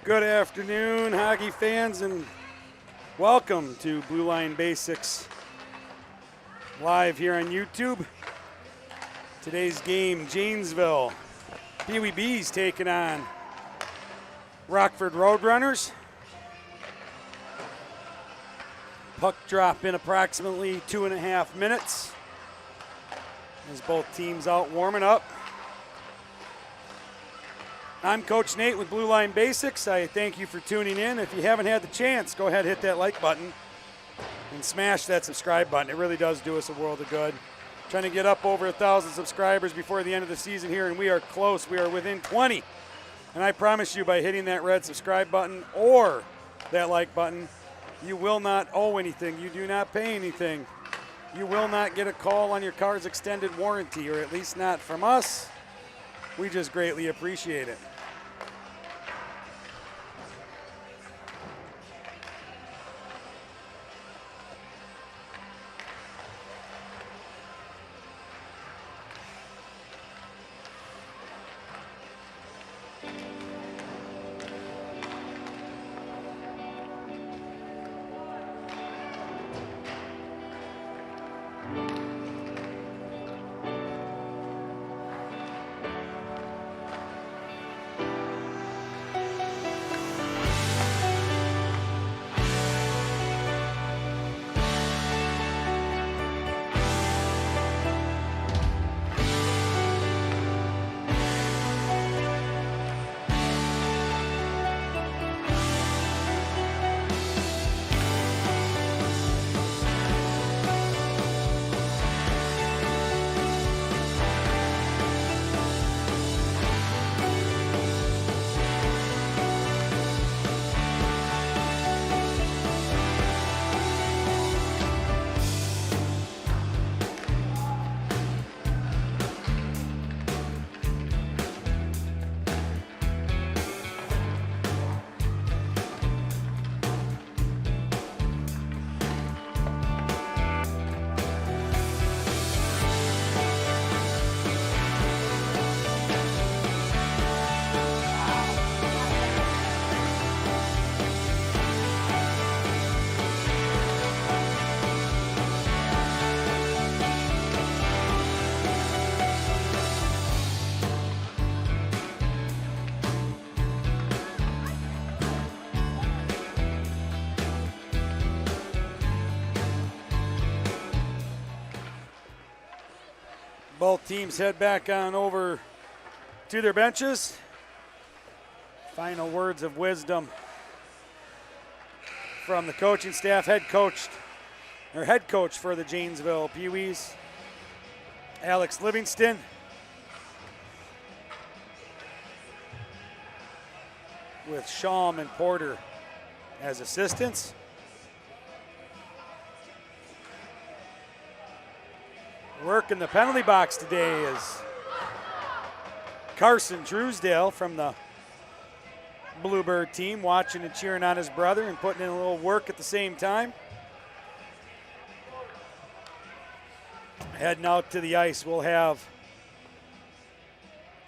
Good afternoon, hockey fans, and welcome to Blue Line Basics live here on YouTube. Today's game, Janesville PeeWee B's taking on Rockford Roadrunners. Puck drop in approximately 2.5 minutes as both teams out warming up. I'm Coach Nate with Blue Line Basics. I thank you for tuning in. If you haven't had the chance, go ahead and hit that like button and smash that subscribe button. It really does do us a world of good. Trying to get up over 1,000 subscribers before the end of the season here, and we are close. We are within 20. And I promise you, by hitting that red subscribe button or that like button, you will not owe anything. You do not pay anything. You will not get a call on your car's extended warranty, or at least not from us. We just greatly appreciate it. Both teams head back on over to their benches. Final words of wisdom from the coaching staff. Head coach for the Janesville PeeWees, Alex Livingston. With Schaum and Porter as assistants. Work in the penalty box today is Carson Truesdale from the Bluebird team, watching and cheering on his brother and putting in a little work at the same time. Heading out to the ice, we'll have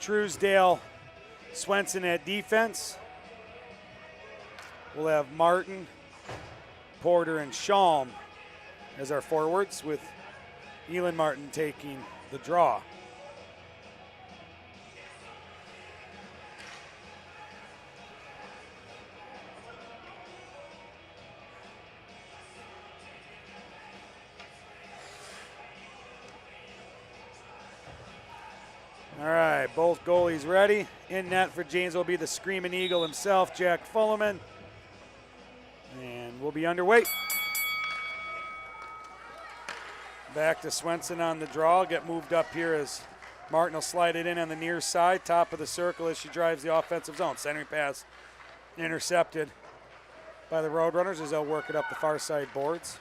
Truesdale, Swenson at defense. We'll have Martin, Porter, and Schaum as our forwards, with Elon Martin taking the draw. All right, both goalies ready. In net for Janesville will be the Screaming Eagle himself, Jack Fullerman. And we'll be underway. Back to Swenson on the draw. Get moved up here as Martin will slide it in on the near side, top of the circle as she drives the offensive zone. Centering pass intercepted by the Roadrunners as they'll work it up the far side boards.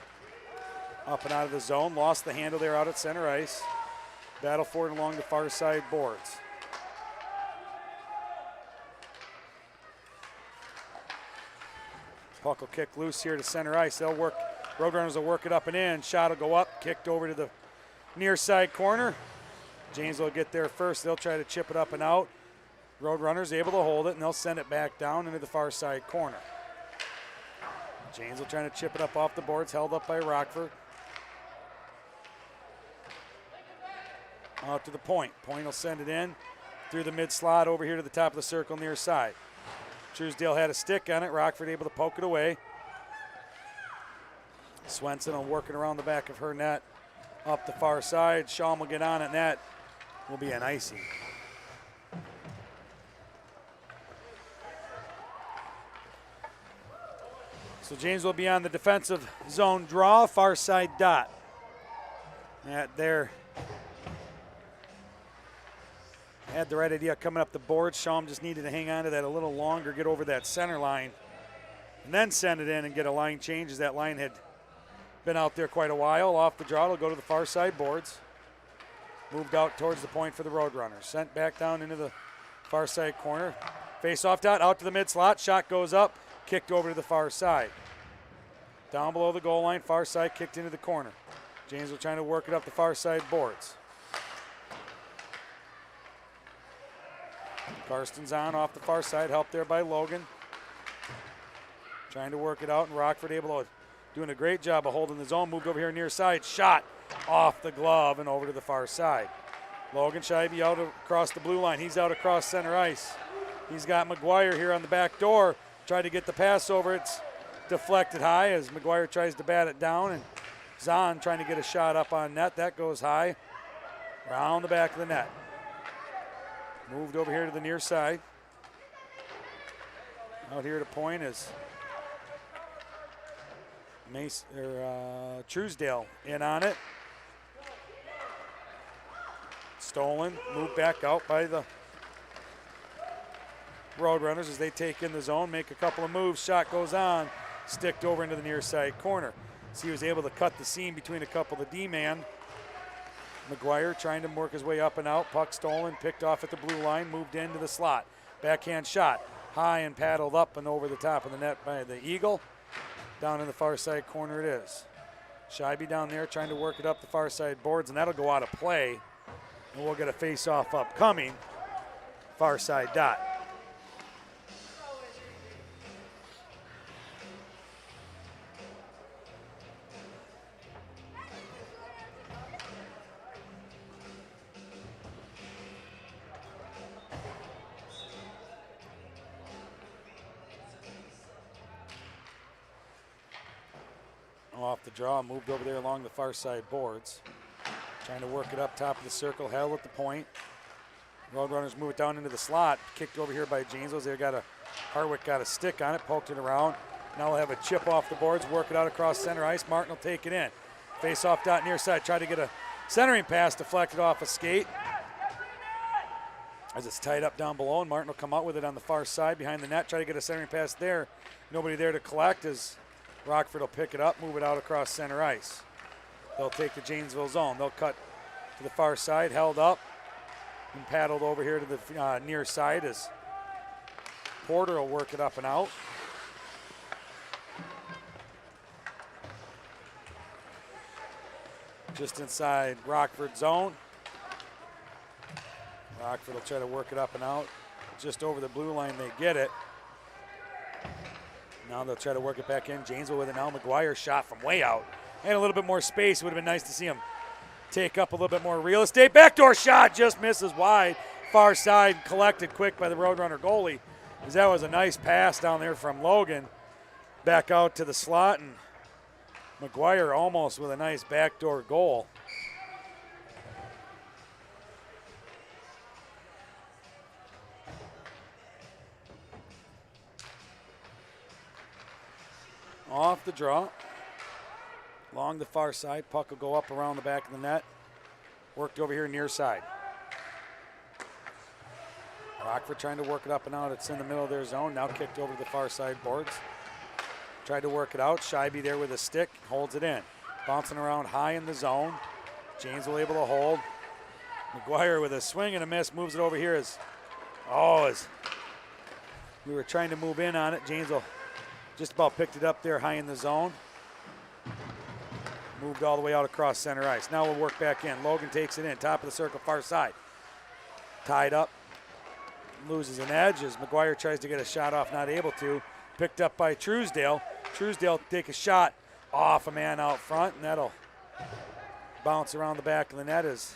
Up and out of the zone. Lost the handle there out at center ice. Battle for it along the far side boards. Puck will kick loose here to center ice. They'll work. Roadrunners will work it up and in. Shot will go up, kicked over to the near side corner. Janesville will get there first. They'll try to chip it up and out. Roadrunner's able to hold it, and they'll send it back down into the far side corner. Janesville trying to chip it up off the boards, held up by Rockford. Out to the point. Point will send it in through the mid slot over here to the top of the circle near side. Truesdale had a stick on it. Rockford able to poke it away. Swenson will work it around the back of her net. Up the far side. Shaw will get on it, and that will be an icing. So James will be on the defensive zone draw, far side dot. That there. Had the right idea coming up the board. Shawm just needed to hang on to that a little longer, get over that center line, and then send it in and get a line change, as that line had been out there quite a while. Off the draw, it'll go to the far side boards. Moved out towards the point for the Roadrunners. Sent back down into the far side corner. Face-off dot, out to the mid slot. Shot goes up, kicked over to the far side. Down below the goal line, far side kicked into the corner. Janesville trying to work it up the far side boards. Karsten's on off the far side, helped there by Logan. Trying to work it out, and Rockford able to, doing a great job of holding the zone. Moved over here near side, shot off the glove and over to the far side. Logan Scheibe out across the blue line. He's out across center ice. He's got McGuire here on the back door. Tried to get the pass over. It's deflected high as McGuire tries to bat it down, and Zahn trying to get a shot up on net. That goes high, around the back of the net. Moved over here to the near side. Out here to point is Truesdale in on it. Stolen, moved back out by the Roadrunners as they take in the zone, make a couple of moves. Shot goes on, sticked over into the near side corner. So he was able to cut the seam between a couple of D-man. McGuire trying to work his way up and out. Puck stolen, picked off at the blue line, moved into the slot. Backhand shot, high and paddled up and over the top of the net by the Eagle. Down in the far side corner it is. Scheibe down there trying to work it up the far side boards, and that'll go out of play. And we'll get a face-off upcoming. Far side dot. Off the draw, moved over there along the far side boards. Trying to work it up top of the circle, held at the point. Roadrunners move it down into the slot. Kicked over here by Janesville. Harwick got a stick on it, poked it around. Now we'll have a chip off the boards, work it out across center ice. Martin will take it in. Face-off dot near side, try to get a centering pass deflected off a skate. As it's tied up down below, and Martin will come out with it on the far side behind the net, try to get a centering pass there. Nobody there to collect as Rockford will pick it up, move it out across center ice. They'll take the Janesville zone. They'll cut to the far side, held up, and paddled over here to the near side as Porter will work it up and out. Just inside Rockford zone. Rockford will try to work it up and out. Just over the blue line, they get it. Now they'll try to work it back in. Janesville with it now. McGuire shot from way out. And a little bit more space. Would have been nice to see him take up a little bit more real estate. Backdoor shot just misses wide. Far side collected quick by the Roadrunner goalie. As that was a nice pass down there from Logan. Back out to the slot, and McGuire almost with a nice backdoor goal. Off the draw, along the far side, puck will go up around the back of the net. Worked over here near side. Rockford trying to work it up and out. It's in the middle of their zone, now kicked over to the far side boards. Tried to work it out. Scheibe there with a stick, holds it in. Bouncing around high in the zone. Janesville able to hold. McGuire with a swing and a miss, moves it over here as we were trying to move in on it. Janesville just about picked it up there high in the zone. Moved all the way out across center ice. Now we'll work back in. Logan takes it in, top of the circle, far side. Tied up. loses an edge as McGuire tries to get a shot off, not able to. Picked up by Truesdale. Truesdale take a shot off a man out front, and that'll bounce around the back of the net as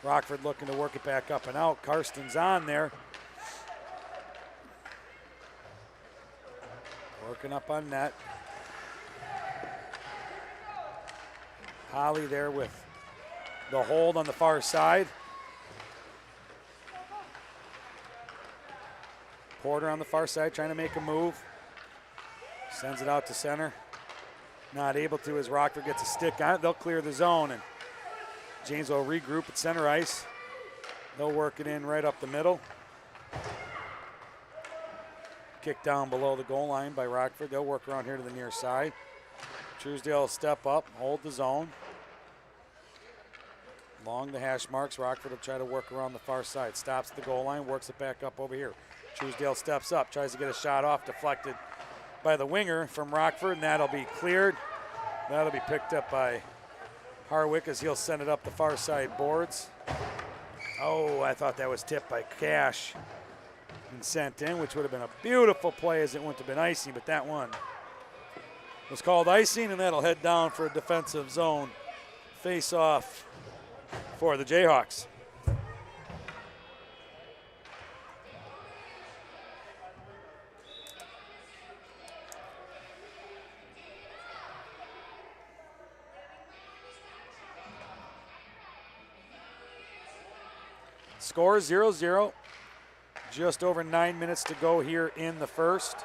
Rockford looking to work it back up and out. Karsten's on there. Working up on net. Holly there with the hold on the far side. Porter on the far side trying to make a move. Sends it out to center. Not able to as Rockford gets a stick on it. They'll clear the zone, and Janesville regroup at center ice. They'll work it in right up the middle. Kick down below the goal line by Rockford. They'll work around here to the near side. Truesdale will step up, hold the zone. Along the hash marks, Rockford will try to work around the far side. Stops at the goal line, works it back up over here. Truesdale steps up, tries to get a shot off, deflected by the winger from Rockford, and that'll be cleared. That'll be picked up by Harwick as he'll send it up the far side boards. Oh, I thought that was tipped by Cash and sent in, which would have been a beautiful play as it wouldn't have been icing, but that one was called icing, and that'll head down for a defensive zone face-off for the Jayhawks. Score 0-0. Just over 9 minutes to go here in the first.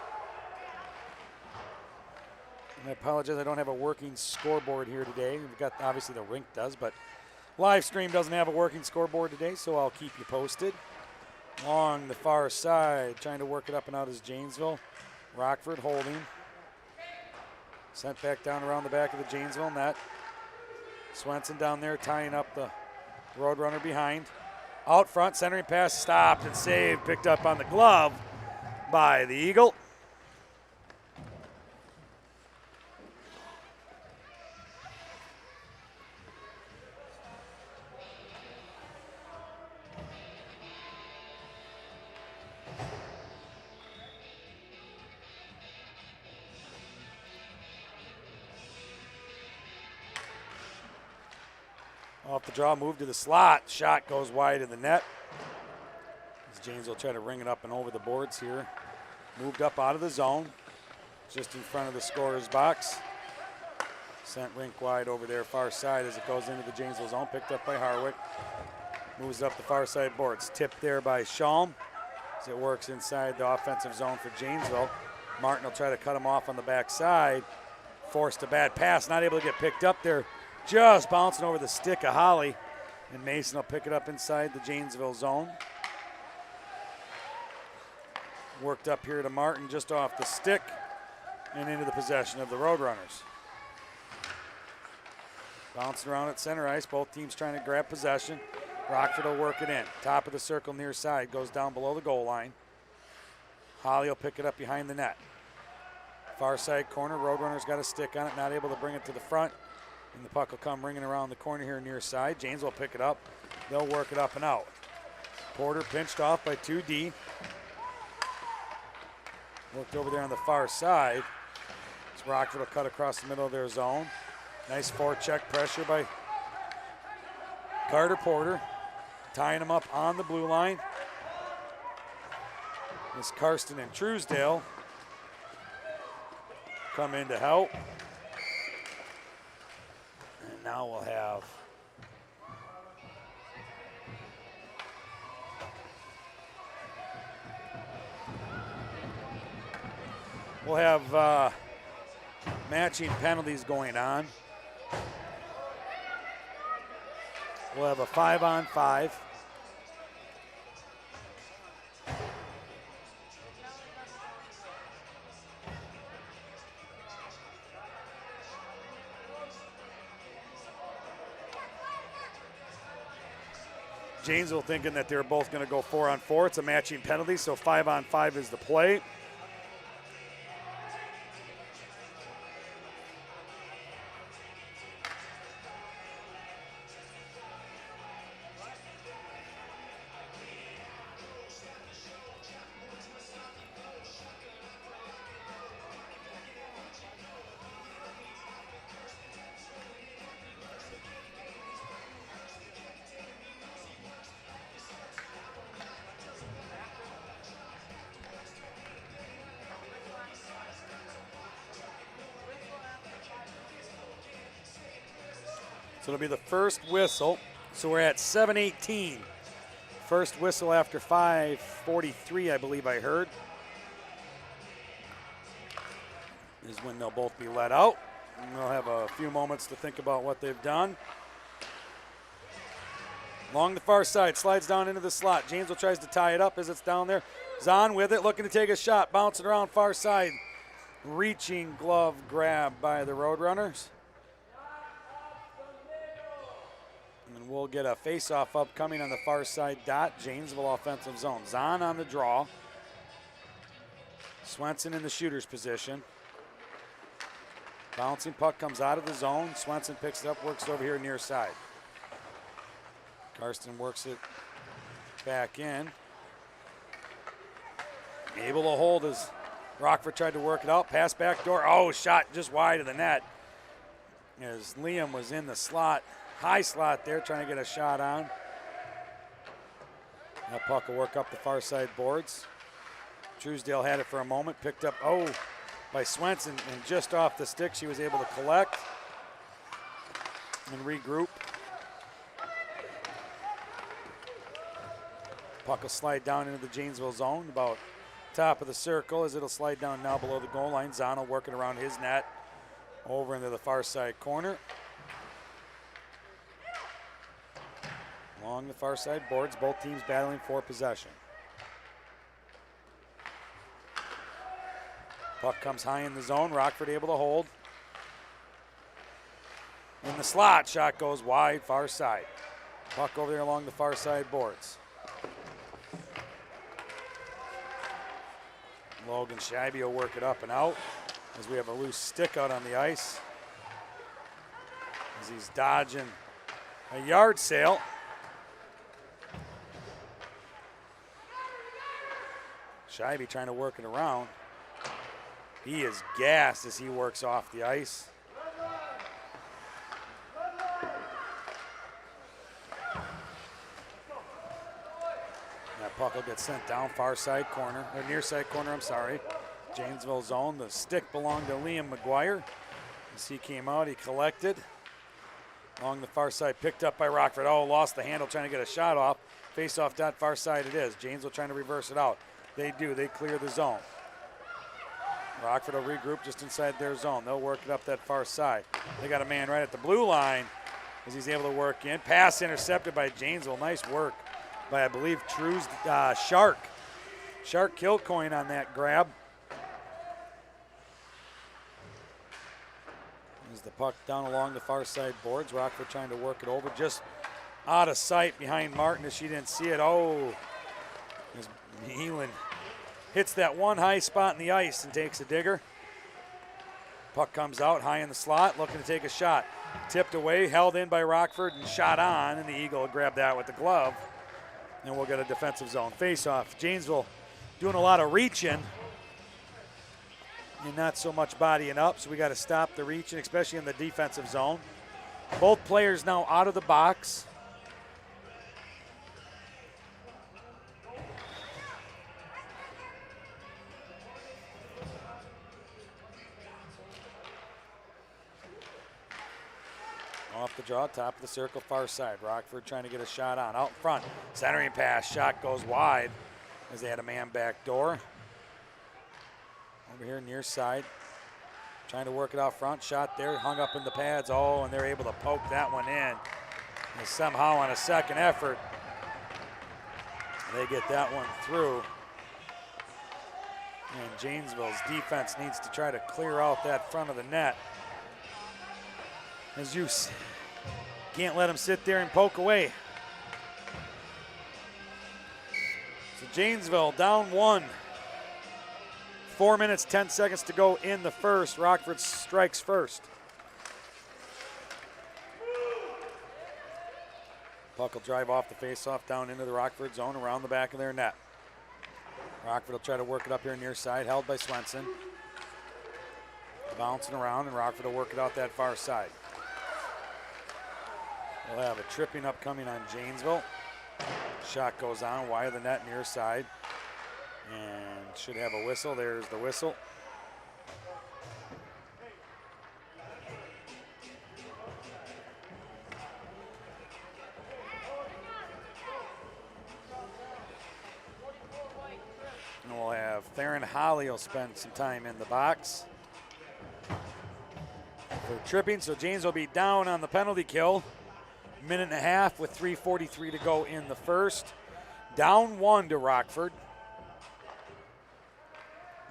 And I apologize, I don't have a working scoreboard here today. We've got, obviously the rink does, but live stream doesn't have a working scoreboard today, so I'll keep you posted. Along the far side, trying to work it up and out is Janesville. Rockford holding. Sent back down around the back of the Janesville net. Swenson down there tying up the Roadrunner behind. Out front, centering pass stopped and saved, picked up on the glove by the Eagle. Off the draw, move to the slot. Shot goes wide in the net. As James will try to ring it up and over the boards here. Moved up out of the zone, just in front of the scorer's box. Sent rink wide over there, far side as it goes into the Janesville zone. Picked up by Harwick. Moves up the far side boards. Tipped there by Shalm as it works inside the offensive zone for Janesville. Martin will try to cut him off on the backside. Forced a bad pass, not able to get picked up there. Just bouncing over the stick of Holly. And Mason will pick it up inside the Janesville zone. Worked up here to Martin just off the stick and into the possession of the Roadrunners. Bouncing around at center ice, both teams trying to grab possession. Rockford will work it in. Top of the circle near side, goes down below the goal line. Holly will pick it up behind the net. Far side corner, Roadrunners got a stick on it, not able to bring it to the front. And the puck will come ringing around the corner here near side. James will pick it up. They'll work it up and out. Porter pinched off by 2D. Worked over there on the far side. As Rockford will cut across the middle of their zone. Nice forecheck pressure by Carter Porter. Tying him up on the blue line. As Karsten and Truesdale come in to help. Now we'll have matching penalties going on. We'll have a 5-on-5. Janesville thinking that they're both going to go 4-on-4. It's a matching penalty, so 5-on-5 is the play. So it'll be the first whistle. So we're at 7:18. First whistle after 5:43, I believe I heard, is when they'll both be let out. And they'll have a few moments to think about what they've done. Along the far side, slides down into the slot. Janesville tries to tie it up as it's down there. Zahn with it, looking to take a shot, bouncing around far side. Reaching glove grab by the Roadrunners. And we'll get a face-off upcoming on the far side dot. Janesville offensive zone. Zahn on the draw. Swenson in the shooter's position. Bouncing puck comes out of the zone. Swenson picks it up, works it over here near side. Karsten works it back in. Able to hold as Rockford tried to work it out. Pass back door. Oh, shot just wide of the net. As Liam was in the slot, high slot there, trying to get a shot on. That puck will work up the far side boards. Truesdale had it for a moment, picked up, by Swenson, and just off the stick, she was able to collect and regroup. Puck will slide down into the Janesville zone, about top of the circle as it'll slide down now below the goal line. Zano working around his net over into the far side corner. Along the far side boards, both teams battling for possession. Puck comes high in the zone. Rockford able to hold. In the slot, shot goes wide, far side. Puck over there along the far side boards. Logan Scheibe will work it up and out as we have a loose stick out on the ice. As he's dodging a yard sale. Scheibe trying to work it around. He is gassed as he works off the ice. That puck will get sent down far side corner, or near side corner, I'm sorry. Janesville zone. The stick belonged to Liam McGuire. As he came out, he collected. Along the far side, picked up by Rockford. Oh, lost the handle trying to get a shot off. Face off dot far side it is. Janesville trying to reverse it out. They do, they clear the zone. Rockford will regroup just inside their zone. They'll work it up that far side. They got a man right at the blue line as he's able to work in. Pass intercepted by Janesville. Nice work by, I believe, Shark. Shark Kilcoyne on that grab. As the puck down along the far side boards. Rockford trying to work it over. Just out of sight behind Martin as she didn't see it. Oh, as Heelan hits that one high spot in the ice and takes a digger. Puck comes out high in the slot, looking to take a shot. Tipped away, held in by Rockford, and shot on, and the Eagle will grab that with the glove. And we'll get a defensive zone face-off. Janesville doing a lot of reaching and not so much bodying up, so we got to stop the reaching, especially in the defensive zone. Both players now out of the box. Off the draw, top of the circle, far side. Rockford trying to get a shot on. Out in front, centering pass, shot goes wide as they had a man back door. Over here near side, trying to work it out front. Shot there, hung up in the pads. Oh, and they're able to poke that one in. And somehow on a second effort, they get that one through. And Janesville's defense needs to try to clear out that front of the net. As you can't let them sit there and poke away. So Janesville down one. 4 minutes, 10 seconds to go in the first. Rockford strikes first. Puck will drive off the faceoff down into the Rockford zone around the back of their net. Rockford will try to work it up here near side, held by Swenson. Bouncing around, and Rockford will work it out that far side. We'll have a tripping upcoming on Janesville. Shot goes on wide of the net near side. And should have a whistle. There's the whistle. Aaron Holly will spend some time in the box for tripping. So James will be down on the penalty kill. Minute and a half with 3:43 to go in the first. Down 1 to Rockford.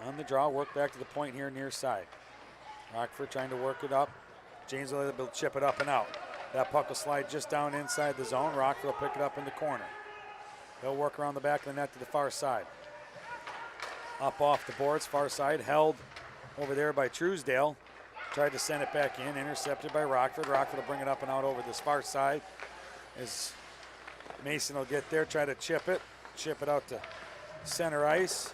On the draw, work back to the point here near side. Rockford trying to work it up. James will able to chip it up and out. That puck will slide just down inside the zone. Rockford will pick it up in the corner. They'll work around the back of the net to the far side. Up off the boards, far side, held over there by Truesdale. Tried to send it back in, intercepted by Rockford. Rockford will bring it up and out over this far side. As Mason will get there, try to chip it out to center ice.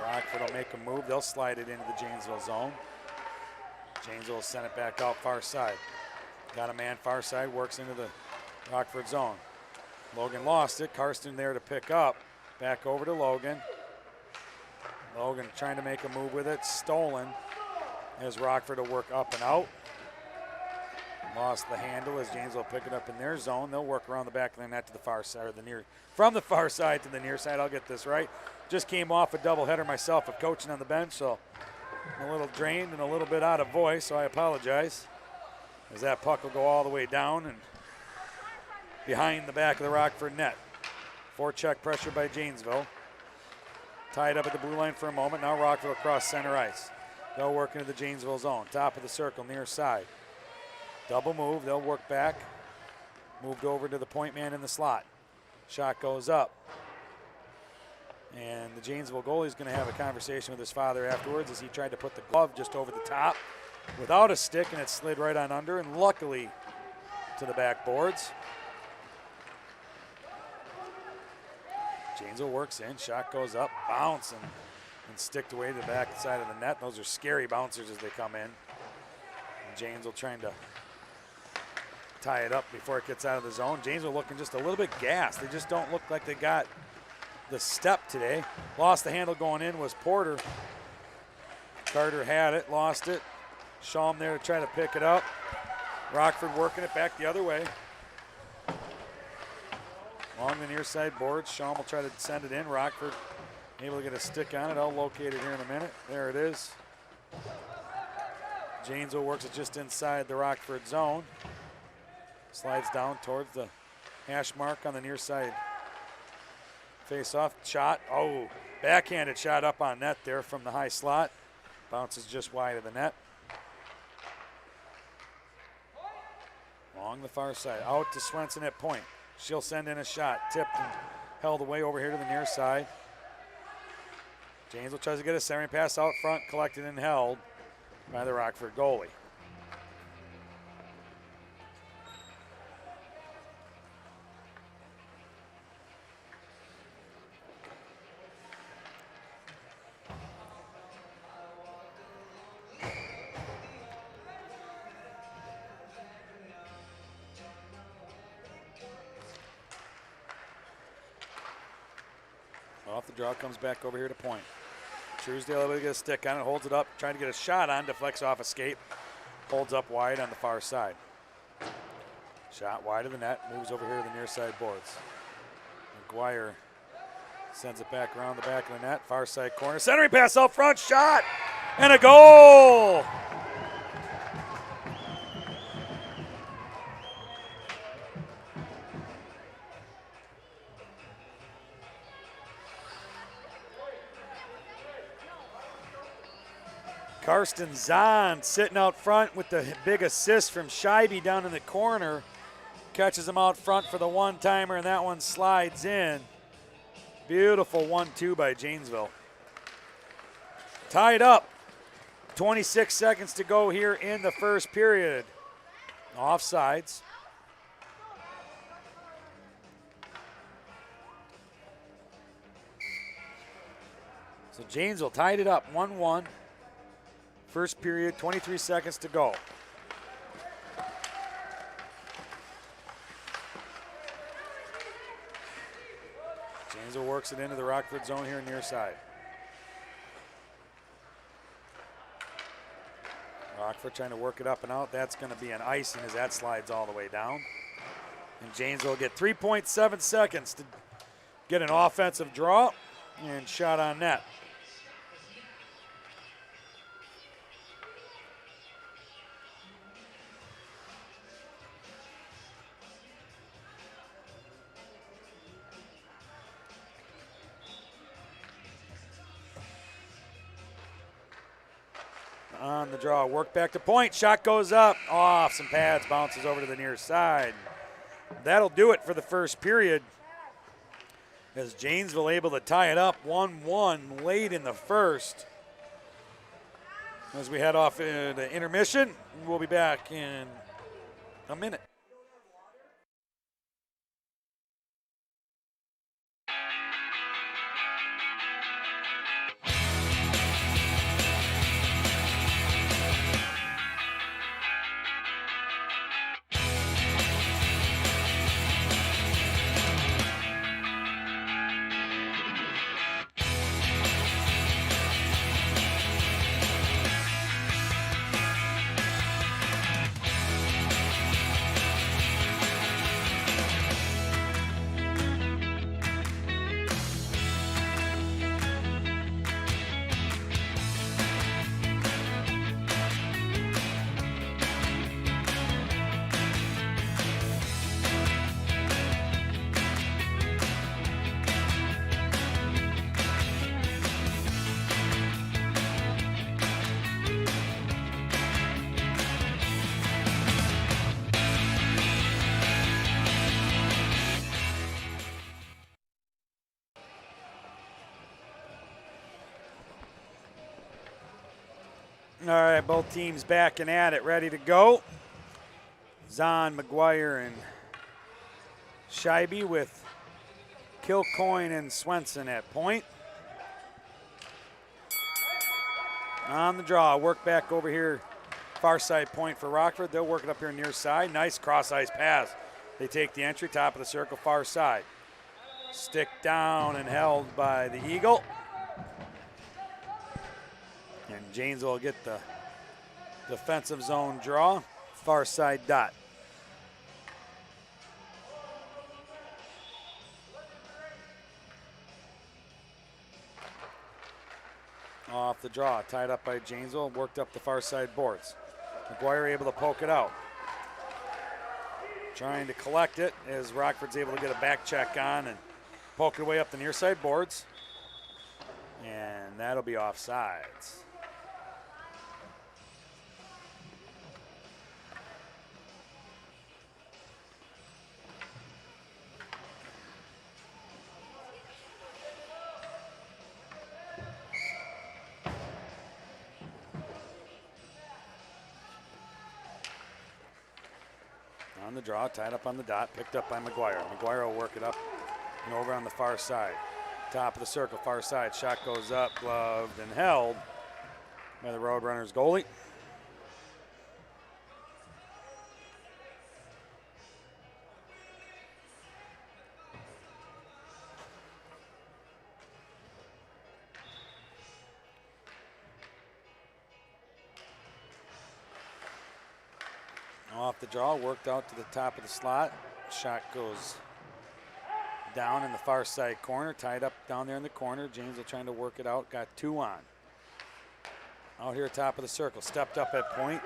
Rockford will make a move. They'll slide it into the Janesville zone. Janesville will send it back out far side. Got a man far side, works into the Rockford zone. Logan lost it. Karsten there to pick up. Back over to Logan. Logan trying to make a move with it. Stolen as Rockford will work up and out. Lost the handle as Janesville will pick it up in their zone. They'll work around the back of the net to the far side, or from the far side to the near side. I'll get this right. Just came off a doubleheader myself of coaching on the bench, so I'm a little drained and a little bit out of voice, so I apologize. As that puck will go all the way down and behind the back of the Rockford net. Forecheck pressure by Janesville. Tied up at the blue line for a moment. Now Rockford will cross center ice. They'll work into the Janesville zone. Top of the circle, near side. Double move, they'll work back. Moved over to the point man in the slot. Shot goes up. And the Janesville goalie is going to have a conversation with his father afterwards as he tried to put the glove just over the top without a stick, and it slid right on under, and luckily to the backboards. Janesville works in, shot goes up, bounce, and sticked away to the back side of the net. Those are scary bouncers as they come in. And Janesville trying to tie it up before it gets out of the zone. Janesville looking just a little bit gassed. They just don't look like they got the step today. Lost the handle going in was Porter. Carter had it, lost it. Schaum there to try to pick it up. Rockford working it back the other way. Along the near side boards, Schaum will try to send it in. Rockford able to get a stick on it. I'll locate it here in a minute. There it is. Janesville works it just inside the Rockford zone. Slides down towards the hash mark on the near side. Face-off shot. Oh, backhanded shot up on net there from the high slot. Bounces just wide of the net. Along the far side, out to Swenson at point. She'll send in a shot, tipped and held away over here to the near side. Janesville tries to get a centering pass out front, collected and held by the Rockford goalie. Off the draw, comes back over here to point. Truesdale able to get a stick on it, holds it up, trying to get a shot on, deflects off a skate, holds up wide on the far side. Shot wide of the net, moves over here to the near side boards. McGuire sends it back around the back of the net, far side corner, centering pass out front, shot, and a goal! Karsten Zahn sitting out front with the big assist from Scheibe down in the corner. Catches him out front for the one-timer, and that one slides in. Beautiful 1-2 by Janesville. Tied up. 26 seconds to go here in the first period. Offsides. So Janesville tied it up 1-1. First period, 23 seconds to go. Janesville works it into the Rockford zone here near side. Rockford trying to work it up and out. That's going to be an icing as that slides all the way down. And Janesville will get 3.7 seconds to get an offensive draw and shot on net. On the draw, work back to point, shot goes up, off some pads, bounces over to the near side. That'll do it for the first period, as Janesville able to tie it up 1-1 late in the first. As we head off into intermission, we'll be back in a minute. All right, both teams back and at it, ready to go. Zahn, McGuire, and Scheibe with Kilcoyne and Swenson at point. On the draw, work back over here, far side point for Rockford. They'll work it up here near side. Nice cross-ice pass. They take the entry, top of the circle, far side. Stick down and held by the Eagle. And Janesville will get the defensive zone draw, far side dot. Off the draw, tied up by Janesville, worked up the far side boards. McGuire able to poke it out. Trying to collect it as Rockford's able to get a back check on and poke it away up the near side boards. And that'll be offsides. On the draw, tied up on the dot, picked up by McGuire. McGuire will work it up and over on the far side. Top of the circle, far side, shot goes up, gloved and held by the Roadrunners goalie. Off the draw, worked out to the top of the slot. Shot goes down in the far side corner, tied up down there in the corner. Janesville trying to work it out, got two on. Out here top of the circle, stepped up at point.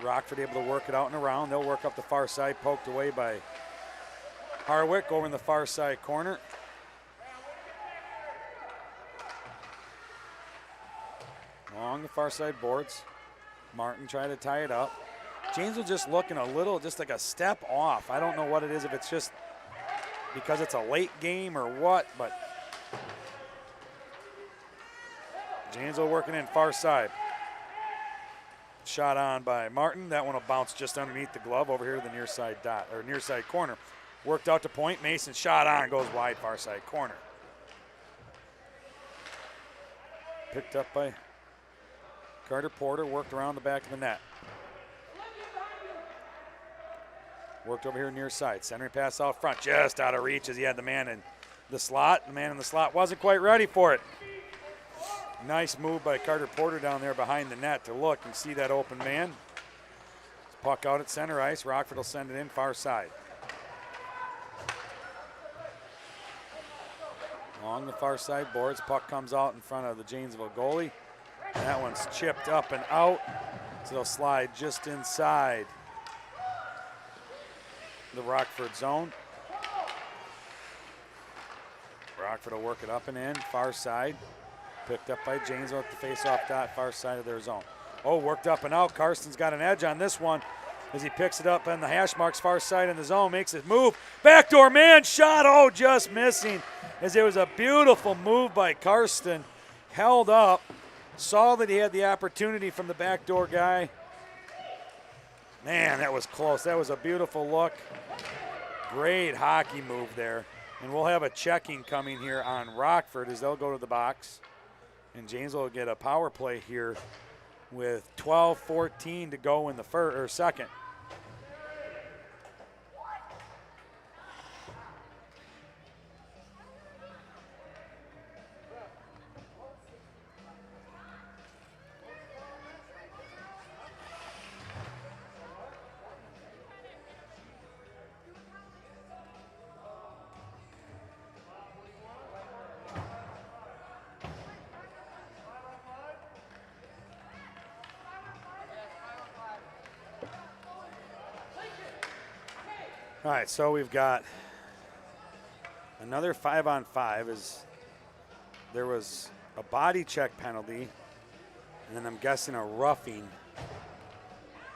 Rockford able to work it out and around. They'll work up the far side, poked away by Harwick over in the far side corner. Along the far side boards. Martin tried to tie it up. Janesville just looking a little, just like a step off. I don't know what it is, if it's just because it's a late game or what, but Janesville working in far side. Shot on by Martin. That one will bounce just underneath the glove over here to the near side dot, or near side corner. Worked out to point. Mason shot on, goes wide, far side corner. Picked up by Carter Porter, worked around the back of the net. Worked over here near side. Centering pass out front, just out of reach as he had the man in the slot. The man in the slot wasn't quite ready for it. Nice move by Carter Porter down there behind the net to look and see that open man. Puck out at center ice. Rockford will send it in far side. Along the far side boards, puck comes out in front of the Janesville goalie. And that one's chipped up and out, so they'll slide just inside the Rockford zone. Rockford will work it up and in, far side. Picked up by Janesville at the face-off dot, far side of their zone. Oh, worked up and out. Karsten's got an edge on this one as he picks it up on the hash marks, far side in the zone, makes it move. Backdoor man shot, oh, just missing. As it was a beautiful move by Karsten. Held up, saw that he had the opportunity from the backdoor guy. Man, that was close. That was a beautiful look. Great hockey move there. And we'll have a checking coming here on Rockford as they'll go to the box. And Janesville will get a power play here with 12:14 to go in the second. All right, so we've got another 5-on-5 as there was a body check penalty, and then I'm guessing a roughing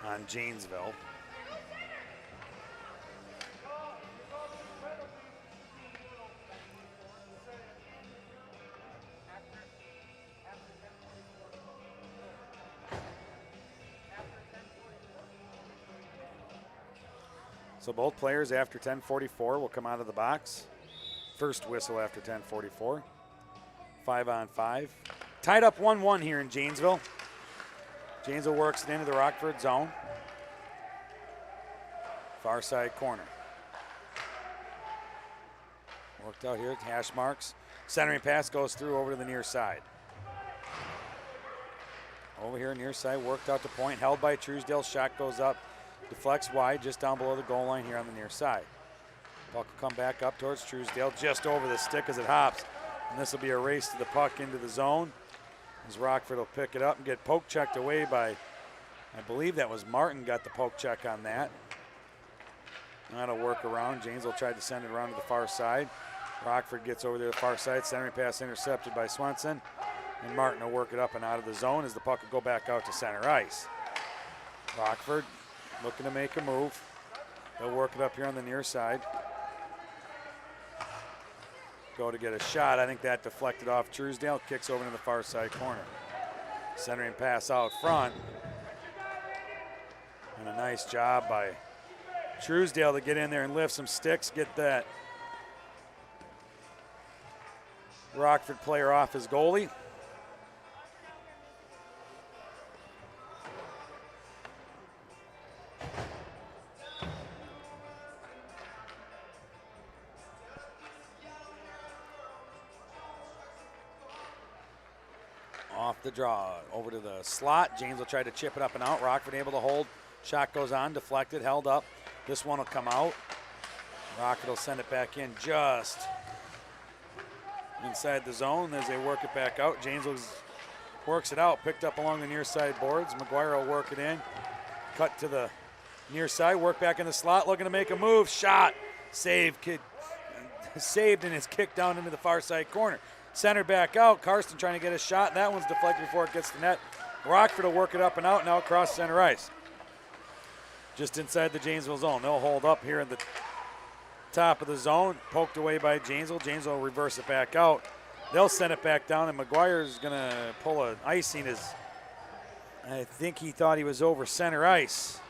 on Janesville. So both players after 10:44 will come out of the box. First whistle after 10:44. 5-on-5. Tied up 1-1 here in Janesville. Janesville works it into the Rockford zone. Far side corner. Worked out here, hash marks. Centering pass goes through over to the near side. Over here near side, worked out to point, held by Truesdale, shot goes up. Deflects wide, just down below the goal line here on the near side. Puck will come back up towards Truesdale, just over the stick as it hops. And this will be a race to the puck into the zone. As Rockford will pick it up and get poke checked away by, I believe that was Martin got the poke check on that. That'll work around. Janesville tried to send it around to the far side. Rockford gets over there to the far side. Centering pass intercepted by Swenson. And Martin will work it up and out of the zone as the puck will go back out to center ice. Rockford looking to make a move. They'll work it up here on the near side. Go to get a shot. I think that deflected off Truesdale. Kicks over to the far side corner. Centering pass out front. And a nice job by Truesdale to get in there and lift some sticks. Get that Rockford player off his goalie. Off the draw, over to the slot. James will try to chip it up and out. Rockford able to hold. Shot goes on, deflected, held up. This one will come out. Rockford will send it back in just inside the zone as they work it back out. James works it out, picked up along the near side boards. McGuire will work it in. Cut to the near side, work back in the slot, looking to make a move. Shot, saved, saved, and it's kicked down into the far side corner. Center back out. Karsten trying to get a shot. That one's deflected before it gets to net. Rockford will work it up and out now across center ice. Just inside the Janesville zone. They'll hold up here in the top of the zone. Poked away by Janesville. Janesville will reverse it back out. They'll send it back down, and McGuire's going to pull an icing as I think he thought he was over center ice.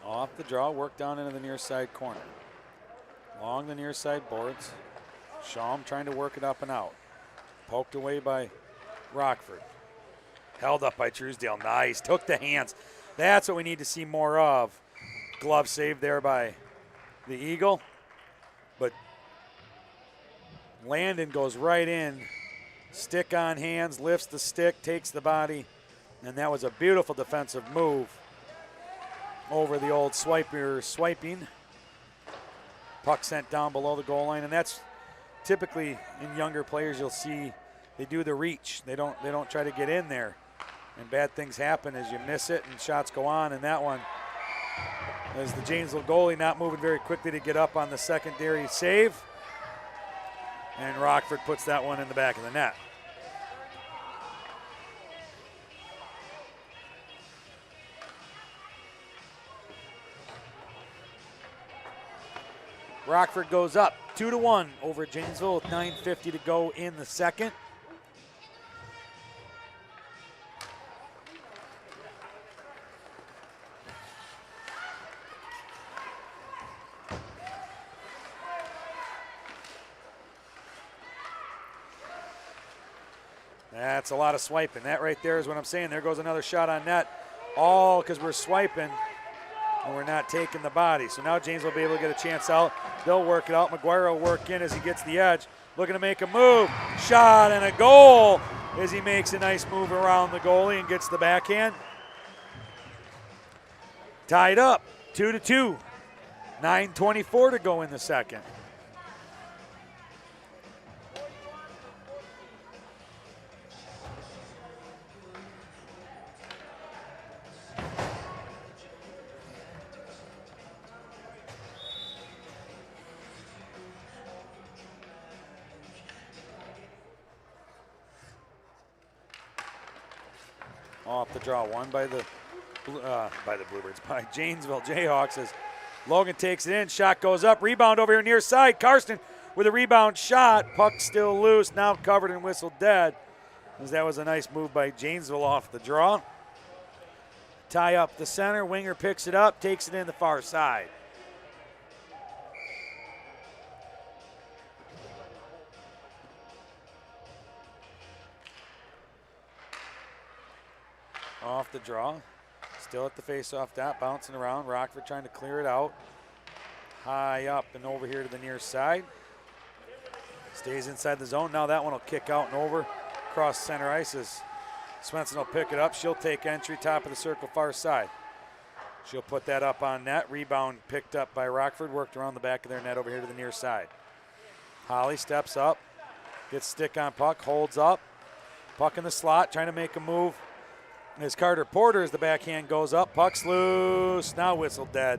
Off the draw, work down into the near side corner. Along the near side boards. Schaum trying to work it up and out. Poked away by Rockford. Held up by Truesdale. Nice. Took the hands. That's what we need to see more of Glove save there by the Eagle. But Landon goes right in. Stick on hands, lifts the stick, takes the body. And that was a beautiful defensive move over the old swiper swiping. Puck sent down below the goal line. And that's typically in younger players you'll see they do the reach. They don't try to get in there. And bad things happen as you miss it and shots go on. And that one, as the Janesville goalie not moving very quickly to get up on the secondary save. And Rockford puts that one in the back of the net. Rockford goes up 2-1 over Janesville with 9:50 to go in the second. That's a lot of swiping. That right there is what I'm saying. There goes another shot on net. All because we're swiping and we're not taking the body. So now James will be able to get a chance out. They'll work it out. McGuire will work in as he gets the edge. Looking to make a move. Shot and a goal as he makes a nice move around the goalie and gets the backhand. Tied up, 2-2. 9:24 to go in the second. Off the draw, one by the Bluebirds, by Janesville Jayhawks as Logan takes it in. Shot goes up, rebound over here near side. Karsten with a rebound shot. Puck still loose, now covered and whistled dead. As that was a nice move by Janesville off the draw. Tie up the center, winger picks it up, takes it in the far side. Off the draw, still at the face-off dot, bouncing around. Rockford trying to clear it out. High up and over here to the near side. Stays inside the zone. Now that one will kick out and over across center ice as Swenson will pick it up. She'll take entry, top of the circle, far side. She'll put that up on net. Rebound picked up by Rockford, worked around the back of their net over here to the near side. Holly steps up, gets stick on puck, holds up. Puck in the slot, trying to make a move. As Carter Porter, as the backhand goes up, puck's loose, now whistled dead.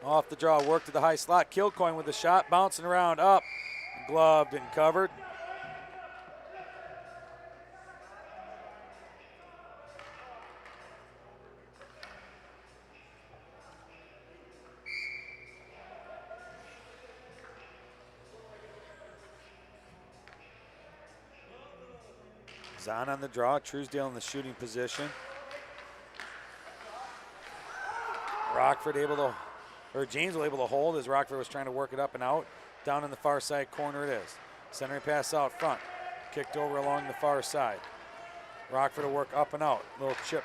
Off the draw, work to the high slot. Kilcoyne with the shot, bouncing around, up, gloved and covered. Zahn on the draw, Truesdale in the shooting position. Rockford able to, or Janesville able to hold as Rockford was trying to work it up and out. Down in the far side corner it is. Centering pass out front. Kicked over along the far side. Rockford will work up and out. Little chip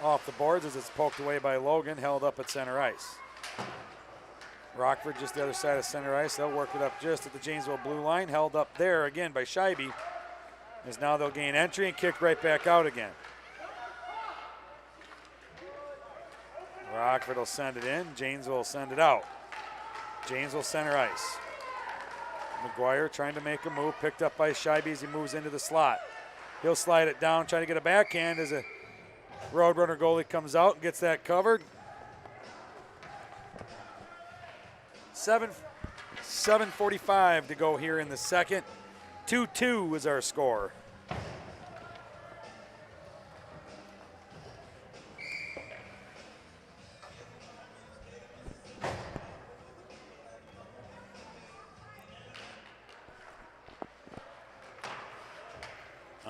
off the boards as it's poked away by Logan, held up at center ice. Rockford just the other side of center ice. They'll work it up just at the Janesville blue line. Held up there again by Scheibe. As now they'll gain entry and kick right back out again. Rockford will send it in. Janesville will send it out. Janesville center ice. McGuire trying to make a move. Picked up by Scheibe as he moves into the slot. He'll slide it down, trying to get a backhand as a Roadrunner goalie comes out and gets that covered. 7:45 to go here in the second. 2-2 is our score.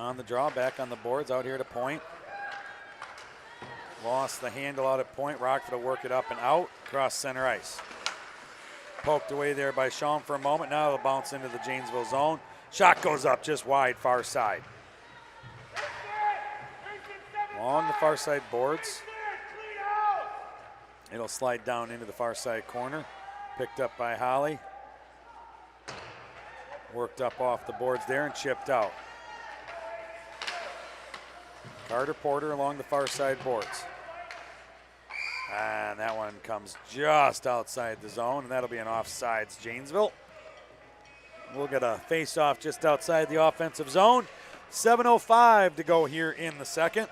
On the draw, back on the boards, out here to point. Lost the handle out at point. Rockford will work it up and out, across center ice. Poked away there by Sean for a moment. Now it'll bounce into the Janesville zone. Shot goes up just wide, far side. Along the far side boards. It'll slide down into the far side corner. Picked up by Holly. Worked up off the boards there and chipped out. Carter Porter along the far side boards. And that one comes just outside the zone, and that'll be an offsides Janesville. We'll get a face-off just outside the offensive zone. 7:05 to go here in the second.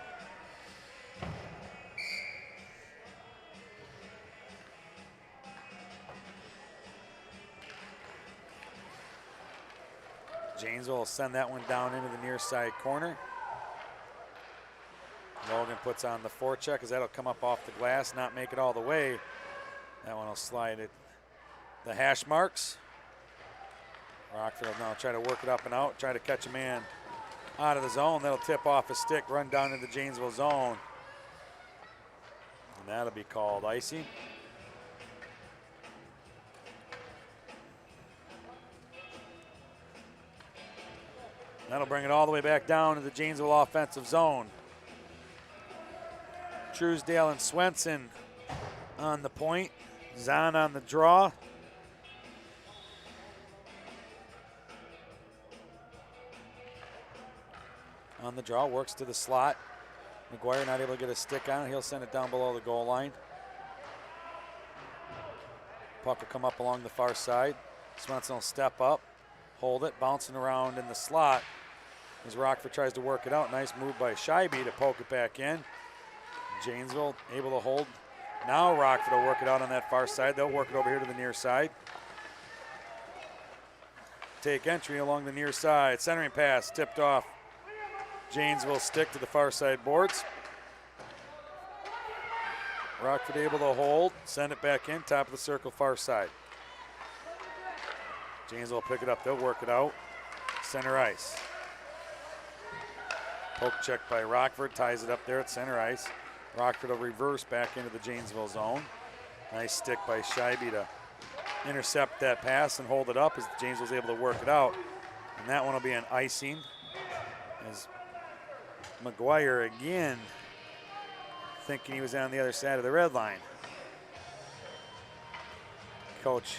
Janesville will send that one down into the near side corner. Logan puts on the forecheck as that'll come up off the glass, not make it all the way. That one will slide it the hash marks. Rockford will now try to work it up and out, try to catch a man out of the zone. That'll tip off a stick, run down into the Janesville zone. And that'll be called icing. That'll bring it all the way back down to the Janesville offensive zone. Truesdale and Swenson on the point. Zahn on the draw. On the draw, works to the slot. McGuire not able to get a stick on it. He'll send it down below the goal line. Puck will come up along the far side. Swenson will step up, hold it, bouncing around in the slot as Rockford tries to work it out. Nice move by Scheibe to poke it back in. Janesville able to hold. Now Rockford will work it out on that far side. They'll work it over here to the near side. Take entry along the near side. Centering pass tipped off. Janesville stick to the far side boards. Rockford able to hold, send it back in, top of the circle, far side. Janesville will pick it up, they'll work it out. Center ice. Poke check by Rockford, ties it up there at center ice. Rockford will reverse back into the Janesville zone. Nice stick by Scheibe to intercept that pass and hold it up as Janesville's able to work it out. And that one will be an icing as McGuire again thinking he was on the other side of the red line. Coach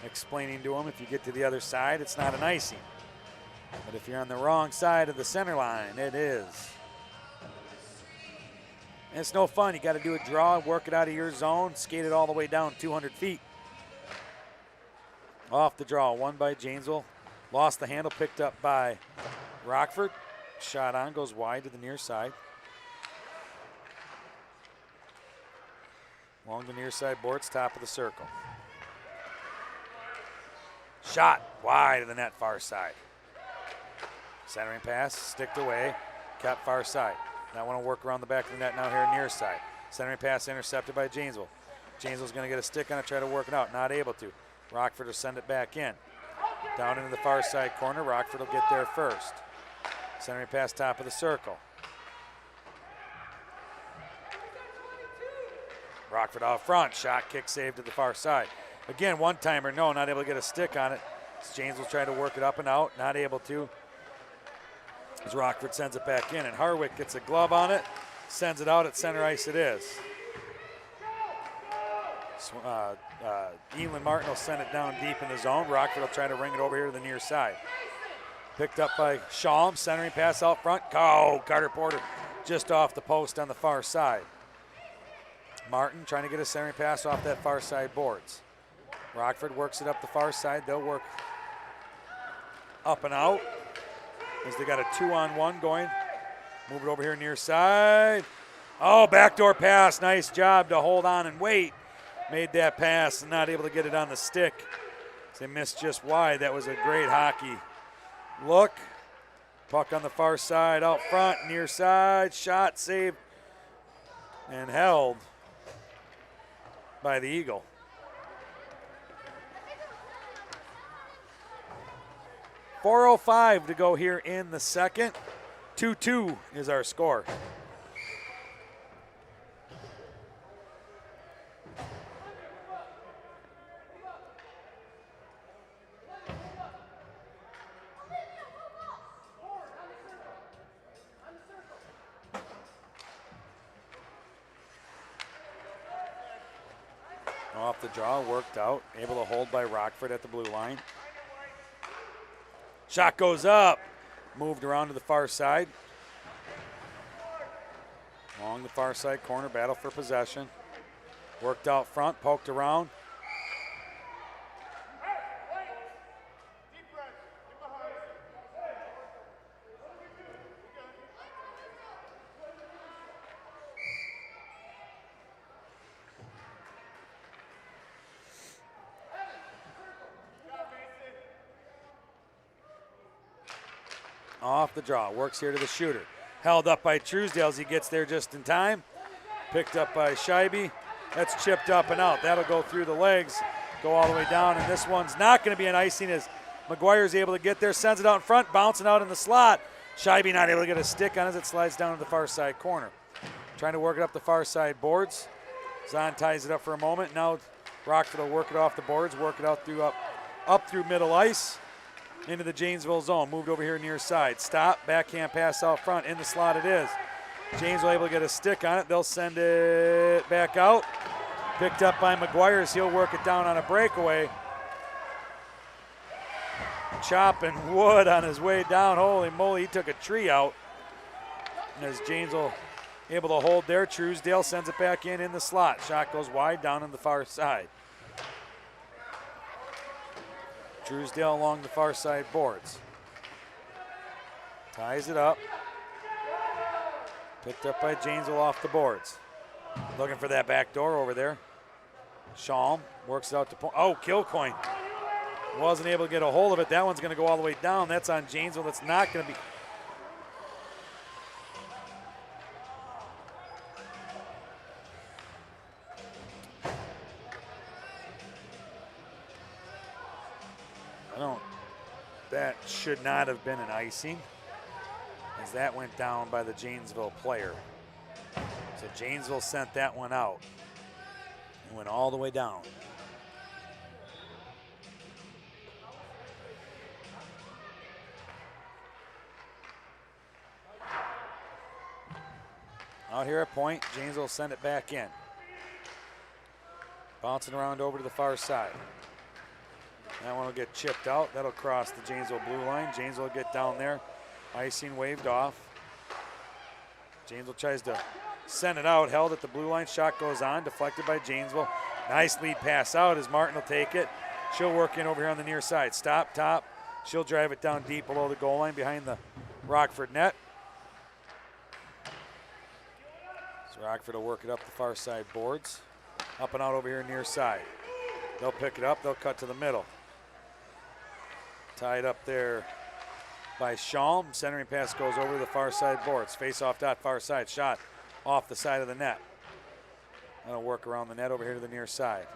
explaining to him, if you get to the other side, it's not an icing. But if you're on the wrong side of the center line, it is. And it's no fun. You got to do a draw, work it out of your zone, skate it all the way down 200 feet. Off the draw, won by Janesville. Lost the handle, picked up by Rockford. Shot on, goes wide to the near side. Along the near side boards, top of the circle. Shot wide of the net, far side. Centering pass, sticked away, kept far side. That one will work around the back of the net now here near side. Centering pass intercepted by Janesville. Janesville's going to get a stick on it, try to work it out. Not able to. Rockford will send it back in. Down into the far side corner. Rockford will get there first. Centering pass, top of the circle. Rockford out front. Shot, kick, save to the far side. Again, one-timer, no, not able to get a stick on it. Janesville trying to work it up and out, not able to. As Rockford sends it back in, and Harwick gets a glove on it, sends it out at center ice it is. Elin Martin will send it down deep in the zone. Rockford will try to ring it over here to the near side. Picked up by Shalm, centering pass out front. Oh, Carter Porter just off the post on the far side. Martin trying to get a centering pass off that far side boards. Rockford works it up the far side. They'll work up and out as they got a 2-on-1 going. Move it over here near side. Oh, backdoor pass. Nice job to hold on and wait. Made that pass and not able to get it on the stick. They missed just wide. That was a great hockey look. Puck on the far side, out front, near side. Shot, saved, and held by the Eagle. .405 to go here in the second. 2-2 is our score. Off the draw, worked out, able to hold by Rockford at the blue line. Shot goes up, moved around to the far side. Along the far side corner, battle for possession. Worked out front, poked around. Off the draw, works here to the shooter. Held up by Truesdale as he gets there just in time. Picked up by Scheibe. That's chipped up and out. That'll go through the legs, go all the way down, and this one's not going to be an icing as McGuire's able to get there, sends it out in front, bouncing out in the slot. Scheibe not able to get a stick on it as it slides down to the far side corner. Trying to work it up the far side boards. Zahn ties it up for a moment. Now Rockford will work it off the boards, work it out through up through middle ice. Into the Janesville zone, moved over here near side. Stop, backhand pass out front, in the slot it is. Janesville able to get a stick on it. They'll send it back out. Picked up by McGuire as he'll work it down on a breakaway. Chopping wood on his way down. Holy moly, he took a tree out. And as Janesville able to hold there, Truesdale sends it back in the slot. Shot goes wide down on the far side. Truesdale along the far side boards. Ties it up. Picked up by Janesville off the boards. Looking for that back door over there. Shalm works it out to point. Oh, Kilcoyne wasn't able to get a hold of it. That one's going to go all the way down. That's on Janesville. That's not going to be. That should not have been an icing, as that went down by the Janesville player. So Janesville sent that one out and went all the way down. Out here at point, Janesville send it back in. Bouncing around over to the far side. That one will get chipped out. That'll cross the Janesville blue line. Janesville will get down there. Icing waved off. Janesville tries to send it out. Held at the blue line. Shot goes on. Deflected by Janesville. Nice lead pass out as Martin will take it. She'll work in over here on the near side. Stop, top. She'll drive it down deep below the goal line behind the Rockford net. So Rockford will work it up the far side boards. Up and out over here near side. They'll pick it up. They'll cut to the middle. Tied up there by Shalm. Centering pass goes over to the far side boards. Face off dot far side. Shot off the side of the net. That'll work around the net over here to the near side.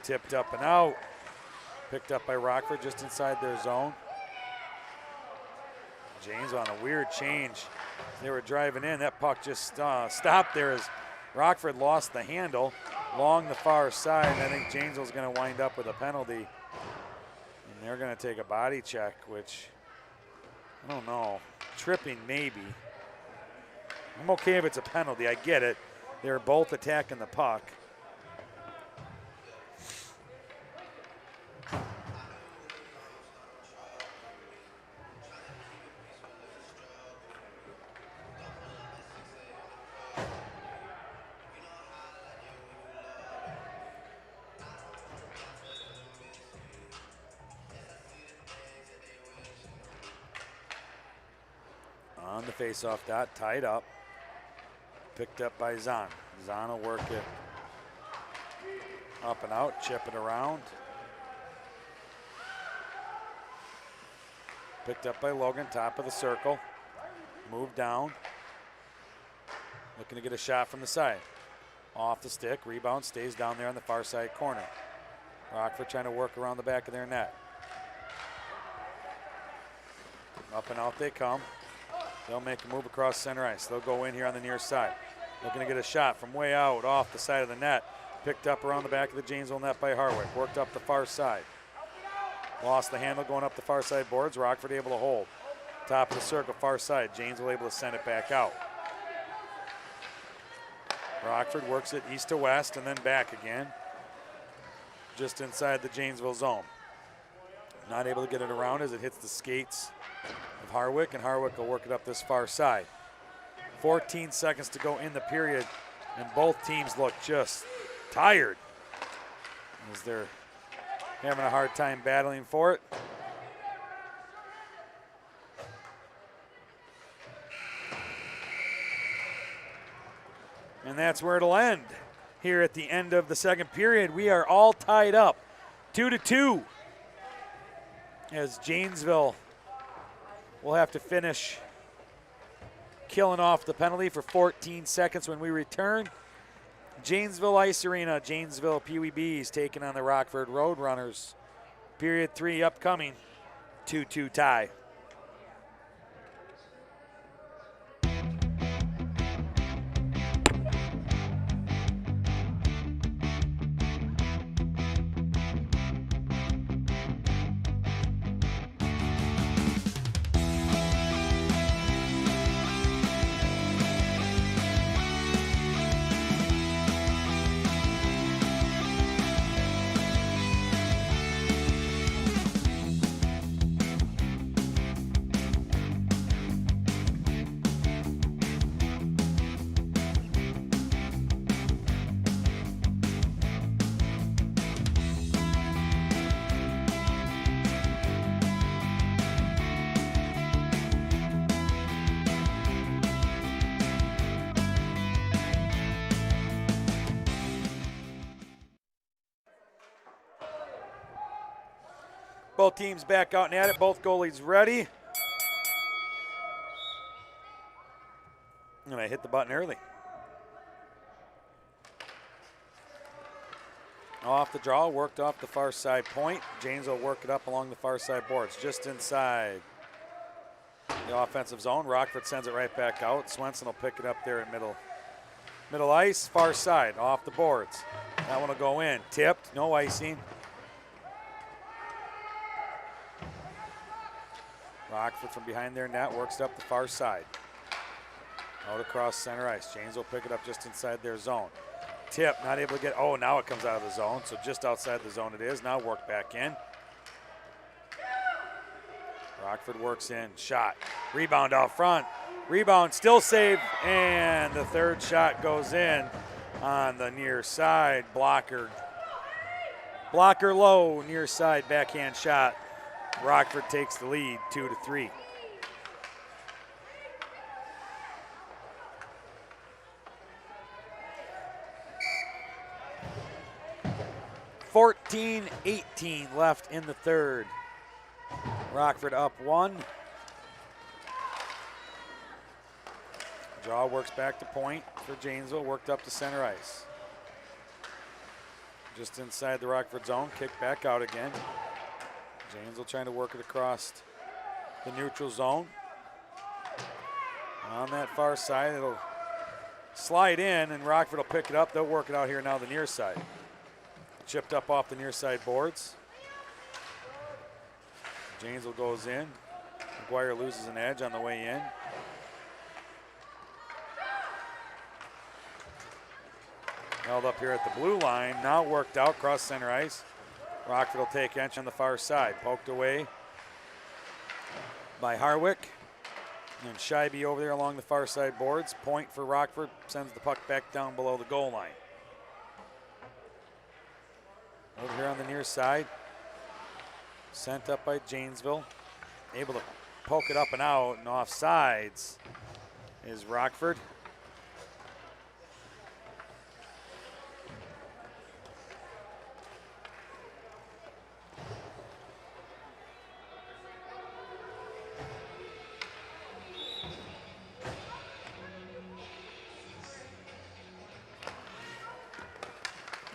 Tipped up and out. Picked up by Rockford just inside their zone. James on a weird change. They were driving in. That puck just stopped there as Rockford lost the handle along the far side. And I think Janesville's going to wind up with a penalty. And they're going to take a body check, which, I don't know, tripping maybe. I'm okay if it's a penalty. I get it. They're both attacking the puck. On the face-off dot, tied up. Picked up by Zahn. Zahn will work it up and out, chip it around. Picked up by Logan, top of the circle. Moved down. Looking to get a shot from the side. Off the stick, rebound, stays down there on the far side corner. Rockford trying to work around the back of their net. Up and out they come. They'll make a move across center ice. They'll go in here on the near side. Looking to get a shot from way out off the side of the net. Picked up around the back of the Janesville net by Harwick. Worked up the far side. Lost the handle going up the far side boards. Rockford able to hold. Top of the circle, far side. Janesville able to send it back out. Rockford works it east to west and then back again. Just inside the Janesville zone. Not able to get it around as it hits the skates of Harwick, and Harwick will work it up this far side. 14 seconds to go in the period, and both teams look just tired as they're having a hard time battling for it. And that's where it'll end here at the end of the second period. We are all tied up, 2-2. As Janesville will have to finish killing off the penalty for 14 seconds when we return. Janesville Ice Arena, Janesville PeeWee Bees taking on the Rockford Roadrunners. Period 3 upcoming, 2-2 tie. Both teams back out and at it. Both goalies ready. And I hit the button early. Off the draw, worked off the far side point. James will work it up along the far side boards, just inside the offensive zone. Rockford sends it right back out. Swenson will pick it up there at middle ice, far side, off the boards. That one will go in. Tipped, no icing. Rockford from behind their net works it up the far side. Out across center ice. James will pick it up just inside their zone. Tip, not able to get, oh, now it comes out of the zone, so just outside the zone it is. Now work back in. Rockford works in, shot. Rebound out front. Rebound still saved, and the third shot goes in on the near side. Blocker low, near side backhand shot. Rockford takes the lead, 2-3. (14-18) left in the third. Rockford up 1. Draw works back to point for Janesville, worked up to center ice. Just inside the Rockford zone, kick back out again. Janesville trying to work it across the neutral zone. On that far side, it'll slide in, and Rockford will pick it up. They'll work it out here now the near side. Chipped up off the near side boards. Janesville goes in. McGuire loses an edge on the way in. Held up here at the blue line. Now worked out cross center ice. Rockford will take entry on the far side. Poked away by Harwick. And Scheibe over there along the far side boards. Point for Rockford. Sends the puck back down below the goal line. Over here on the near side. Sent up by Janesville. Able to poke it up and out, and off sides is Rockford.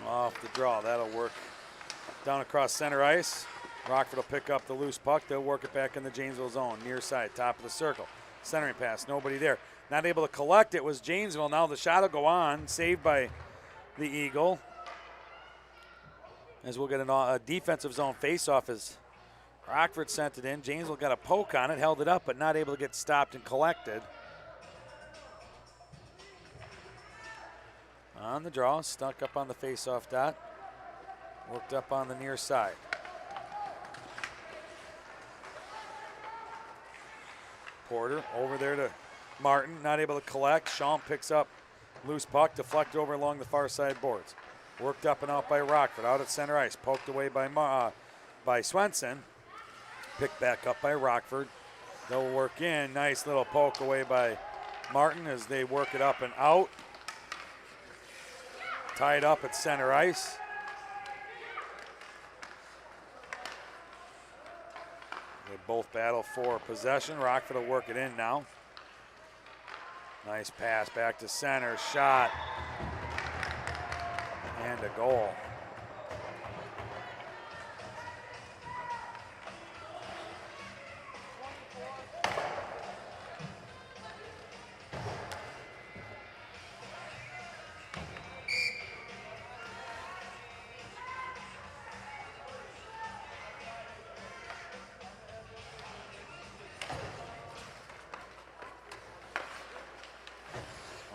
Off the draw, that'll work down across center ice. Rockford will pick up the loose puck. They'll work it back in the Janesville zone. Near side, top of the circle. Centering pass, nobody there. Not able to collect it was Janesville. Now the shot will go on. Saved by the Eagle. As we'll get a defensive zone face-off as Rockford sent it in. Janesville got a poke on it, held it up, but not able to get stopped and collected. On the draw, stuck up on the face-off dot. Worked up on the near side. Porter over there to Martin, not able to collect. Schaum picks up loose puck, deflected over along the far side boards. Worked up and out by Rockford, out at center ice, poked away by Swenson. Picked back up by Rockford. They'll work in, nice little poke away by Martin as they work it up and out. Tied up at center ice. They both battle for possession. Rockford will work it in now. Nice pass back to center, shot, and a goal.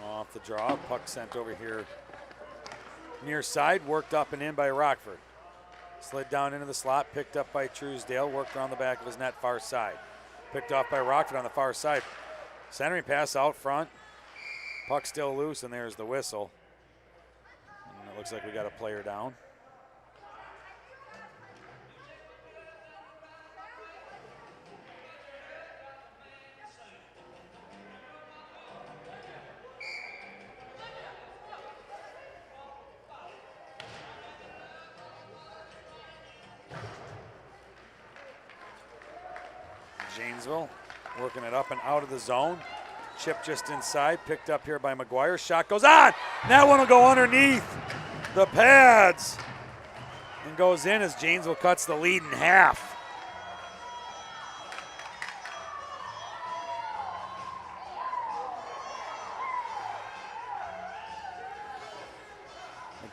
Off the draw, puck sent over here near side, worked up and in by Rockford. Slid down into the slot, picked up by Truesdale, worked around the back of his net far side. Picked off by Rockford on the far side. Centering pass out front. Puck still loose, and there's the whistle. And it looks like we got a player down. Janesville working it up and out of the zone. Chip just inside, picked up here by McGuire. Shot goes on. That one will go underneath the pads and goes in as Janesville cuts the lead in half.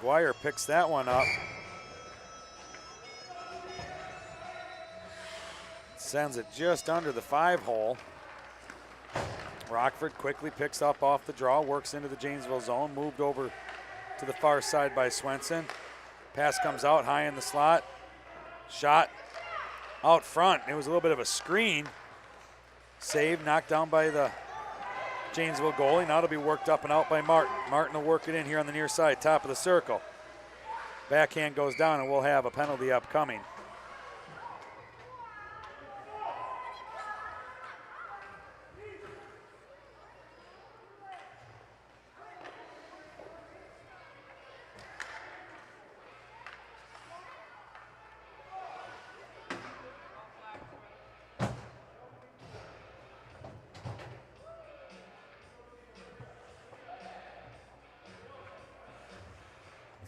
McGuire picks that one up. Sends it just under the 5-hole. Rockford quickly picks up off the draw, works into the Janesville zone, moved over to the far side by Swenson. Pass comes out high in the slot. Shot out front. It was a little bit of a screen. Save, knocked down by the Janesville goalie. Now it'll be worked up and out by Martin. Martin will work it in here on the near side, top of the circle. Backhand goes down and we'll have a penalty upcoming.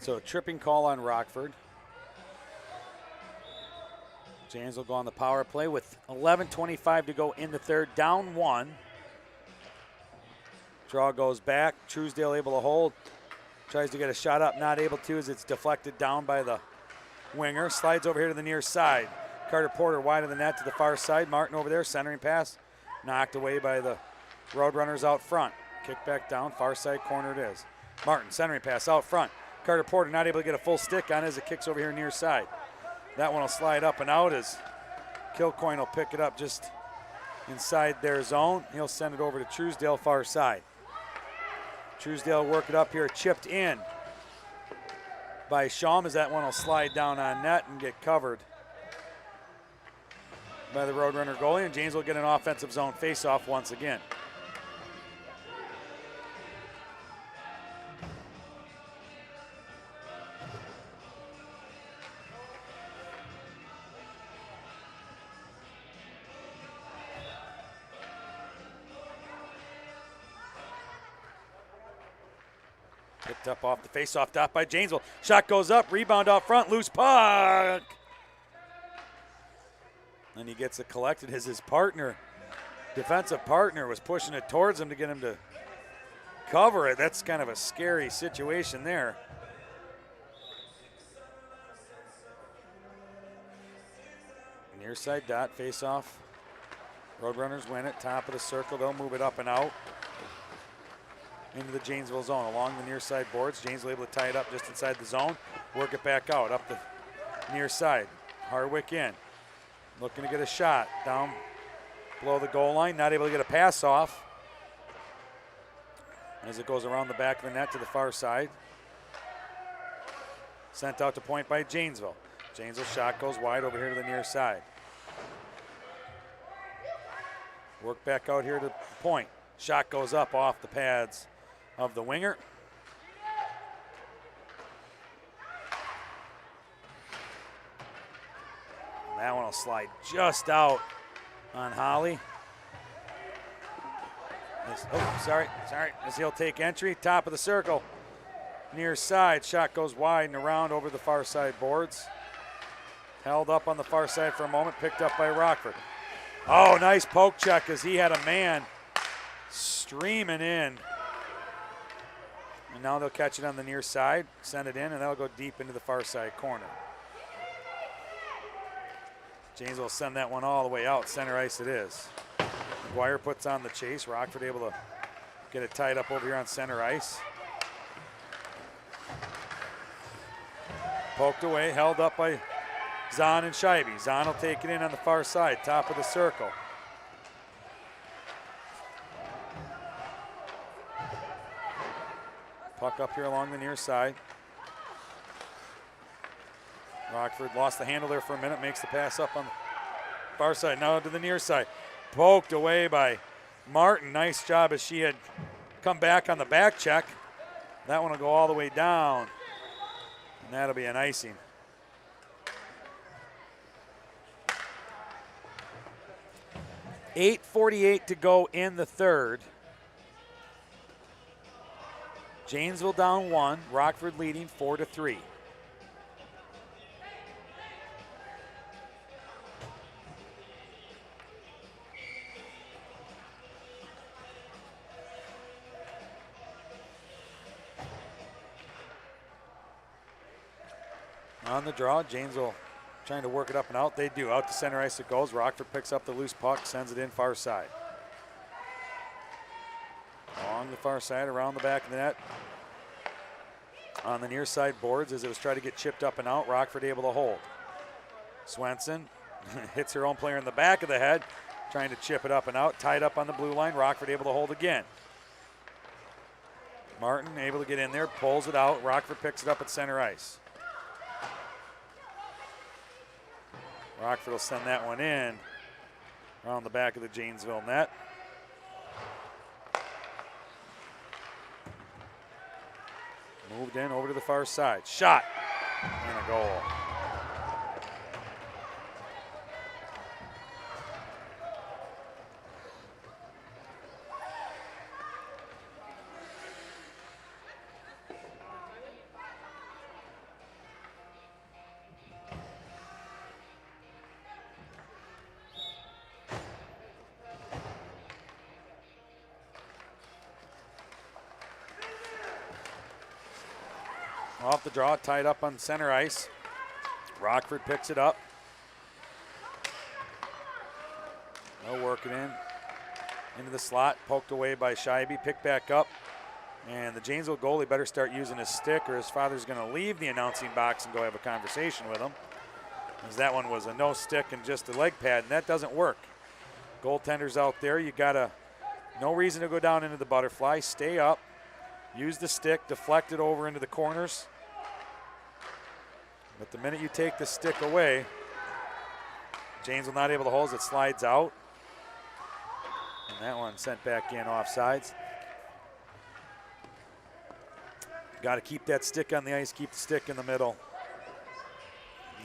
So a tripping call on Rockford. James will go on the power play with 11:25 to go in the third, down 1. Draw goes back. Truesdale able to hold. Tries to get a shot up, not able to as it's deflected down by the winger. Slides over here to the near side. Carter Porter wide of the net to the far side. Martin over there, centering pass. Knocked away by the Roadrunners out front. Kick back down, far side corner it is. Martin, centering pass out front. Carter Porter not able to get a full stick on as it kicks over here near side. That one will slide up and out as Kilcoyne will pick it up just inside their zone. He'll send it over to Truesdale far side. Truesdale work it up here, chipped in by Schaum as that one will slide down on net and get covered by the Roadrunner goalie, and James will get an offensive zone face-off once again. Picked up off the face-off dot by Janesville. Shot goes up, rebound out front, loose puck. And he gets it collected as his partner, defensive partner, was pushing it towards him to get him to cover it. That's kind of a scary situation there. Near side dot, face off. Roadrunners win it, top of the circle. They'll move it up and out into the Janesville zone along the near side boards. Janesville able to tie it up just inside the zone, work it back out up the near side. Hardwick in, looking to get a shot down below the goal line, not able to get a pass off as it goes around the back of the net to the far side. Sent out to point by Janesville. Janesville shot goes wide over here to the near side. Work back out here to the point. Shot goes up off the pads of the winger. And that one will slide just out on Holly. Sorry. As he'll take entry, top of the circle. Near side, shot goes wide and around over the far side boards. Held up on the far side for a moment, picked up by Rockford. Oh, nice poke check as he had a man streaming in. And now they'll catch it on the near side, send it in, and that'll go deep into the far side corner. James will send that one all the way out. Center ice it is. McGuire puts on the chase. Rockford able to get it tied up over here on center ice. Poked away, held up by Zahn and Scheibe. Zahn will take it in on the far side, top of the circle. Puck up here along the near side. Rockford lost the handle there for a minute, makes the pass up on the far side. Now to the near side. Poked away by Martin. Nice job as she had come back on the back check. That one will go all the way down, and that'll be an icing. .8:48 to go in the third. Janesville down 1, Rockford leading 4-3. On the draw, Janesville trying to work it up and out. They do. Out to center ice it goes. Rockford picks up the loose puck, sends it in far side. Along the far side, around the back of the net. On the near side boards as it was trying to get chipped up and out. Rockford able to hold. Swenson hits her own player in the back of the head, trying to chip it up and out. Tied up on the blue line. Rockford able to hold again. Martin able to get in there, pulls it out. Rockford picks it up at center ice. Rockford will send that one in around the back of the Janesville net. Moved in over to the far side. Shot and a goal. Off the draw, tied up on center ice. Rockford picks it up. They'll work it in. Into the slot, poked away by Scheibe, picked back up. And the Janesville goalie better start using his stick or his father's going to leave the announcing box and go have a conversation with him. As that one was a no stick and just a leg pad, and that doesn't work. Goaltenders out there, you got no reason to go down into the butterfly. Stay up. Use the stick, deflect it over into the corners. But the minute you take the stick away, Janesville not able to hold as it slides out. And that one sent back in offsides. Got to keep that stick on the ice, keep the stick in the middle.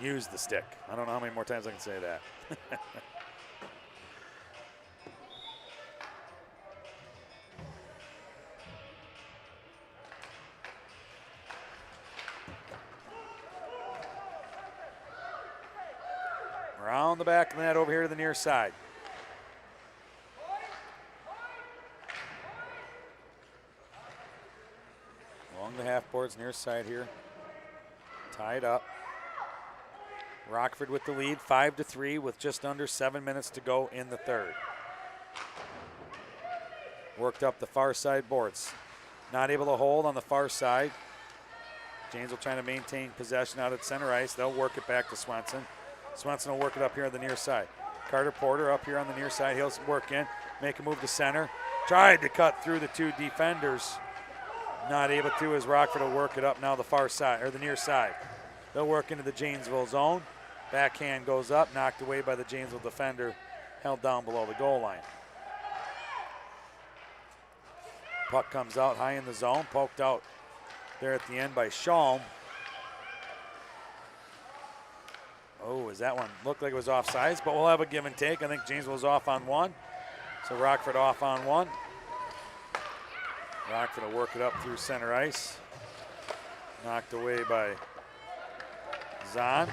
Use the stick. I don't know how many more times I can say that. Around the back of the net over here to the near side. Along the half boards, near side here. Tied up. Rockford with the lead, 5-3 with just under 7 minutes to go in the third. Worked up the far side boards. Not able to hold on the far side. Janesville trying to maintain possession out at center ice. They'll work it back to Swenson. Swenson will work it up here on the near side. Carter Porter up here on the near side. He'll work in, make a move to center. Tried to cut through the two defenders. Not able to as Rockford will work it up now the far side, or the near side. They'll work into the Janesville zone. Backhand goes up, knocked away by the Janesville defender, held down below the goal line. Puck comes out high in the zone, poked out there at the end by Shalm. Oh, is that one? Looked like it was offsides, but we'll have a give and take. I think Janesville's off on one. So Rockford off on one. Rockford will work it up through center ice. Knocked away by Zahn.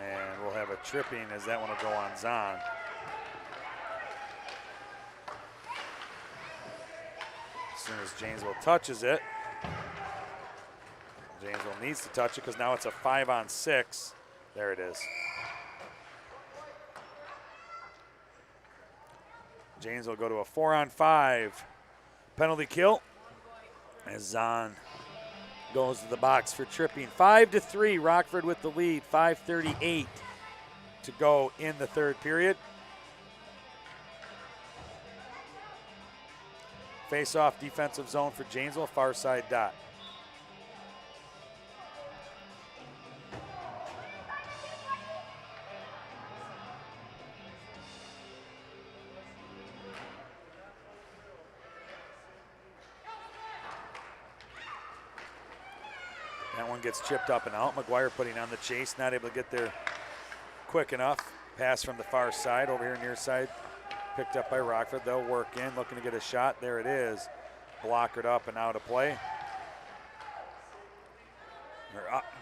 And we'll have a tripping as that one will go on Zahn. As soon as Janesville touches it, Janesville needs to touch it because now it's a 5-on-6. There it is. Janesville go to a 4-on-5 penalty kill as Zahn goes to the box for tripping. 5-3, Rockford with the lead, 5:38 to go in the third period. Face-off defensive zone for Janesville, far side dot. That one gets chipped up and out. McGuire putting on the chase, not able to get there quick enough. Pass from the far side, over here near side. Picked up by Rockford. They'll work in, looking to get a shot. There it is. Blockered up and out of play.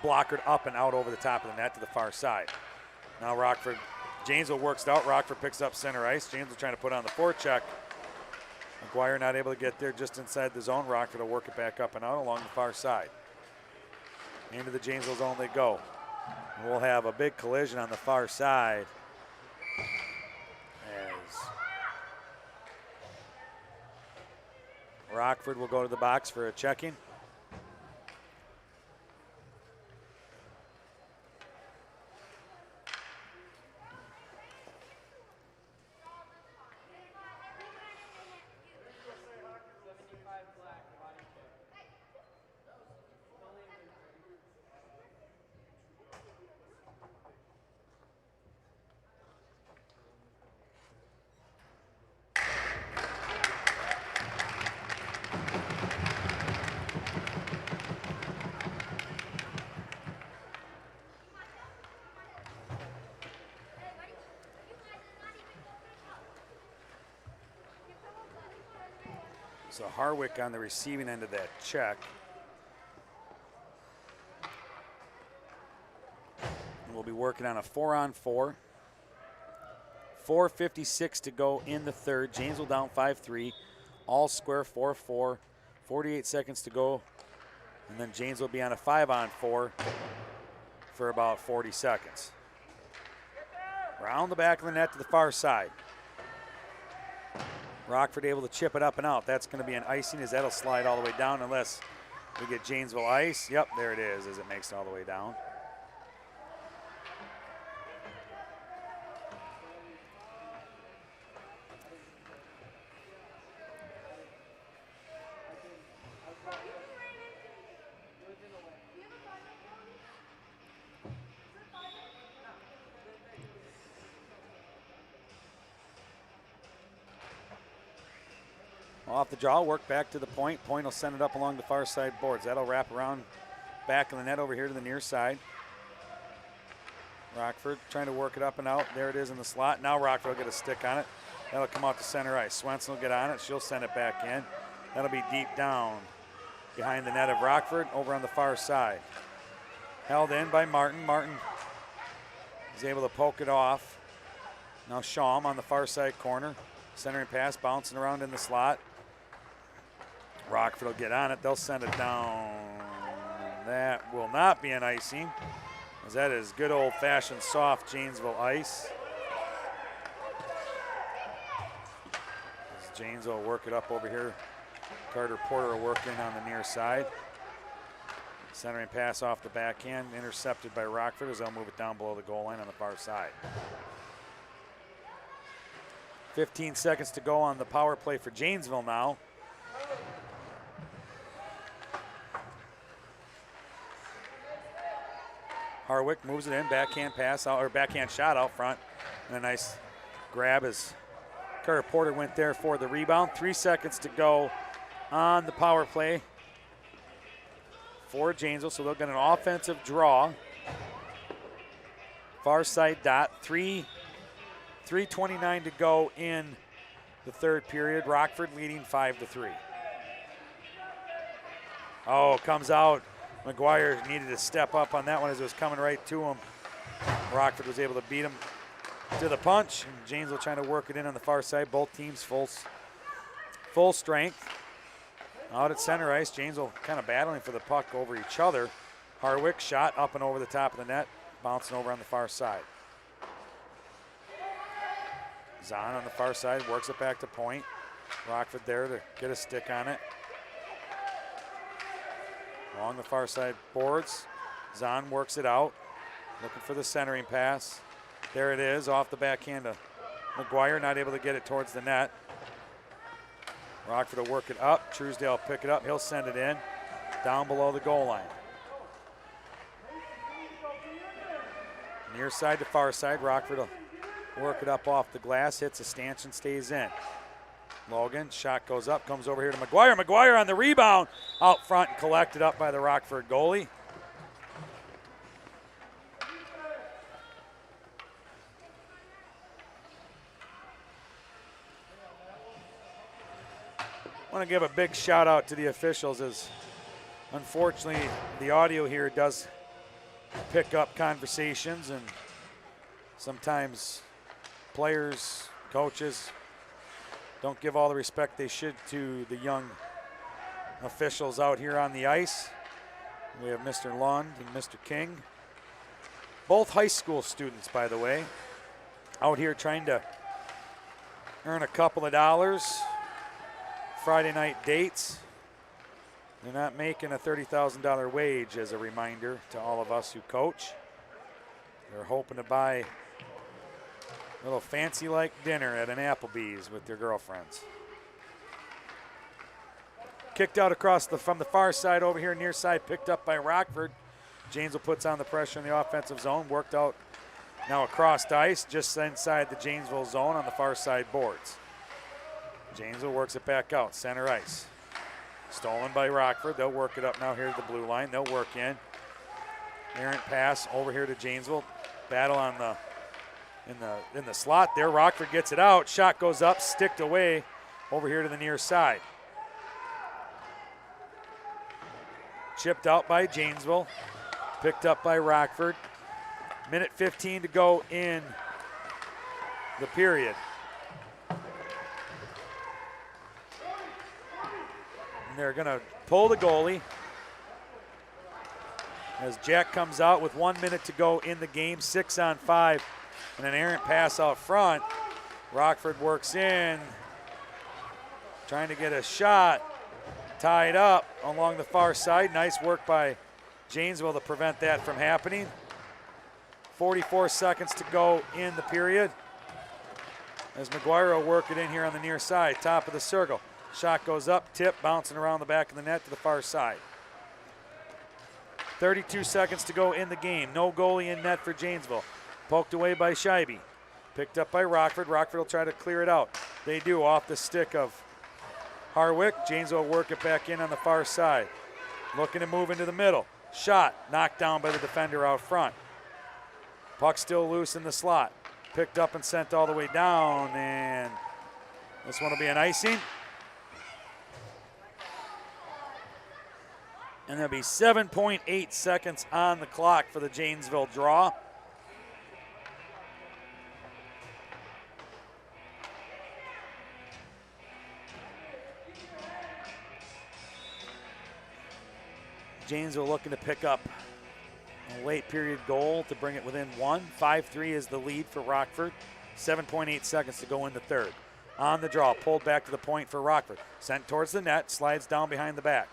Blockered up and out over the top of the net to the far side. Now Rockford, Janesville works it out. Rockford picks up center ice. Janesville trying to put on the forecheck. McGuire not able to get there just inside the zone. Rockford will work it back up and out along the far side. Into the Janesville zone they go. And we'll have a big collision on the far side. Rockford will go to the box for a check-in. So Harwick on the receiving end of that check. And we'll be working on a 4-on-4. 4:56 to go in the third. Janesville down 5-3. All square 4-4. 48 seconds to go. And then Janesville will be on a 5-on-4 for about 40 seconds. Round the back of the net to the far side. Rockford able to chip it up and out. That's going to be an icing as that'll slide all the way down unless we get Janesville ice. Yep, there it is as it makes it all the way down. Off the jaw, work back to the point. Point will send it up along the far side boards. That'll wrap around back of the net over here to the near side. Rockford trying to work it up and out. There it is in the slot. Now Rockford will get a stick on it. That'll come out to center ice. Swenson will get on it. She'll send it back in. That'll be deep down behind the net of Rockford over on the far side. held in by Martin. Martin is able to poke it off. Now Schaum on the far side corner. Centering pass, bouncing around in the slot. Rockford will get on it. They'll send it down. That will not be an icing, as that is good old-fashioned soft Janesville ice. As Janesville will work it up over here. Carter Porter will work in on the near side. Centering pass off the backhand, intercepted by Rockford as they'll move it down below the goal line on the far side. 15 seconds to go on the power play for Janesville now. Harwick moves it in, backhand pass out, or backhand shot out front. And a nice grab as Carter Porter went there for the rebound. 3 seconds to go on the power play for Janesville, so they'll get an offensive draw. Far side dot, 3:29 to go in the third period. Rockford leading 5-3. Oh, comes out. McGuire needed to step up on that one as it was coming right to him. Rockford was able to beat him to the punch, and Janesville trying to work it in on the far side. Both teams full strength. Out at center ice, Janesville kind of battling for the puck over each other. Harwick shot up and over the top of the net, bouncing over on the far side. Zahn on the far side works it back to point. Rockford there to get a stick on it. Along the far side boards, Zahn works it out, looking for the centering pass. There it is, off the backhand of McGuire, not able to get it towards the net. Rockford will work it up. Truesdale will pick it up. He'll send it in, down below the goal line. Near side to far side, Rockford will work it up off the glass, hits a stanchion, stays in. Logan, shot goes up, comes over here to McGuire. McGuire on the rebound, out front and collected up by the Rockford goalie. I want to give a big shout out to the officials, as unfortunately the audio here does pick up conversations, and sometimes players, coaches don't give all the respect they should to the young officials out here on the ice. We have Mr. Lund and Mr. King, both high school students, by the way, out here trying to earn a couple of dollars. Friday night dates. They're not making a $30,000 wage, as a reminder to all of us who coach. They're hoping to buy a little fancy-like dinner at an Applebee's with their girlfriends. Kicked out across from the far side over here, near side, picked up by Rockford. Janesville puts on the pressure in the offensive zone, worked out now across ice, just inside the Janesville zone on the far side boards. Janesville works it back out, center ice. Stolen by Rockford. They'll work it up now here to the blue line. They'll work in. Errant pass over here to Janesville. Battle on in the slot there. Rockford gets it out. Shot goes up, sticked away over here to the near side. Chipped out by Janesville. Picked up by Rockford. Minute 15 to go in the period. They're going to pull the goalie as Jack comes out with 1 minute to go in the game, 6-on-5, and an errant pass out front. Rockford works in, trying to get a shot, tied up along the far side. Nice work by Janesville to prevent that from happening. 44 seconds to go in the period as McGuire will work it in here on the near side, top of the circle. Shot goes up, tip, bouncing around the back of the net to the far side. 32 seconds to go in the game. No goalie in net for Janesville. Poked away by Scheibe. Picked up by Rockford. Rockford will try to clear it out. They do, off the stick of Harwick. Janesville will work it back in on the far side. Looking to move into the middle. Shot, knocked down by the defender out front. Puck still loose in the slot. Picked up and sent all the way down, and this one will be an icing. And there'll be 7.8 seconds on the clock for the Janesville draw. Janesville looking to pick up a late period goal to bring it within one. 5-3 is the lead for Rockford. 7.8 seconds to go in the third. On the draw, pulled back to the point for Rockford. Sent towards the net, slides down behind the back.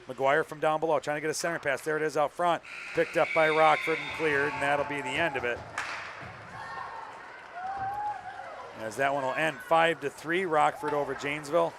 McGuire from down below, trying to get a center pass. There it is out front. Picked up by Rockford and cleared, and that'll be the end of it. As that one will end 5-3, Rockford over Janesville.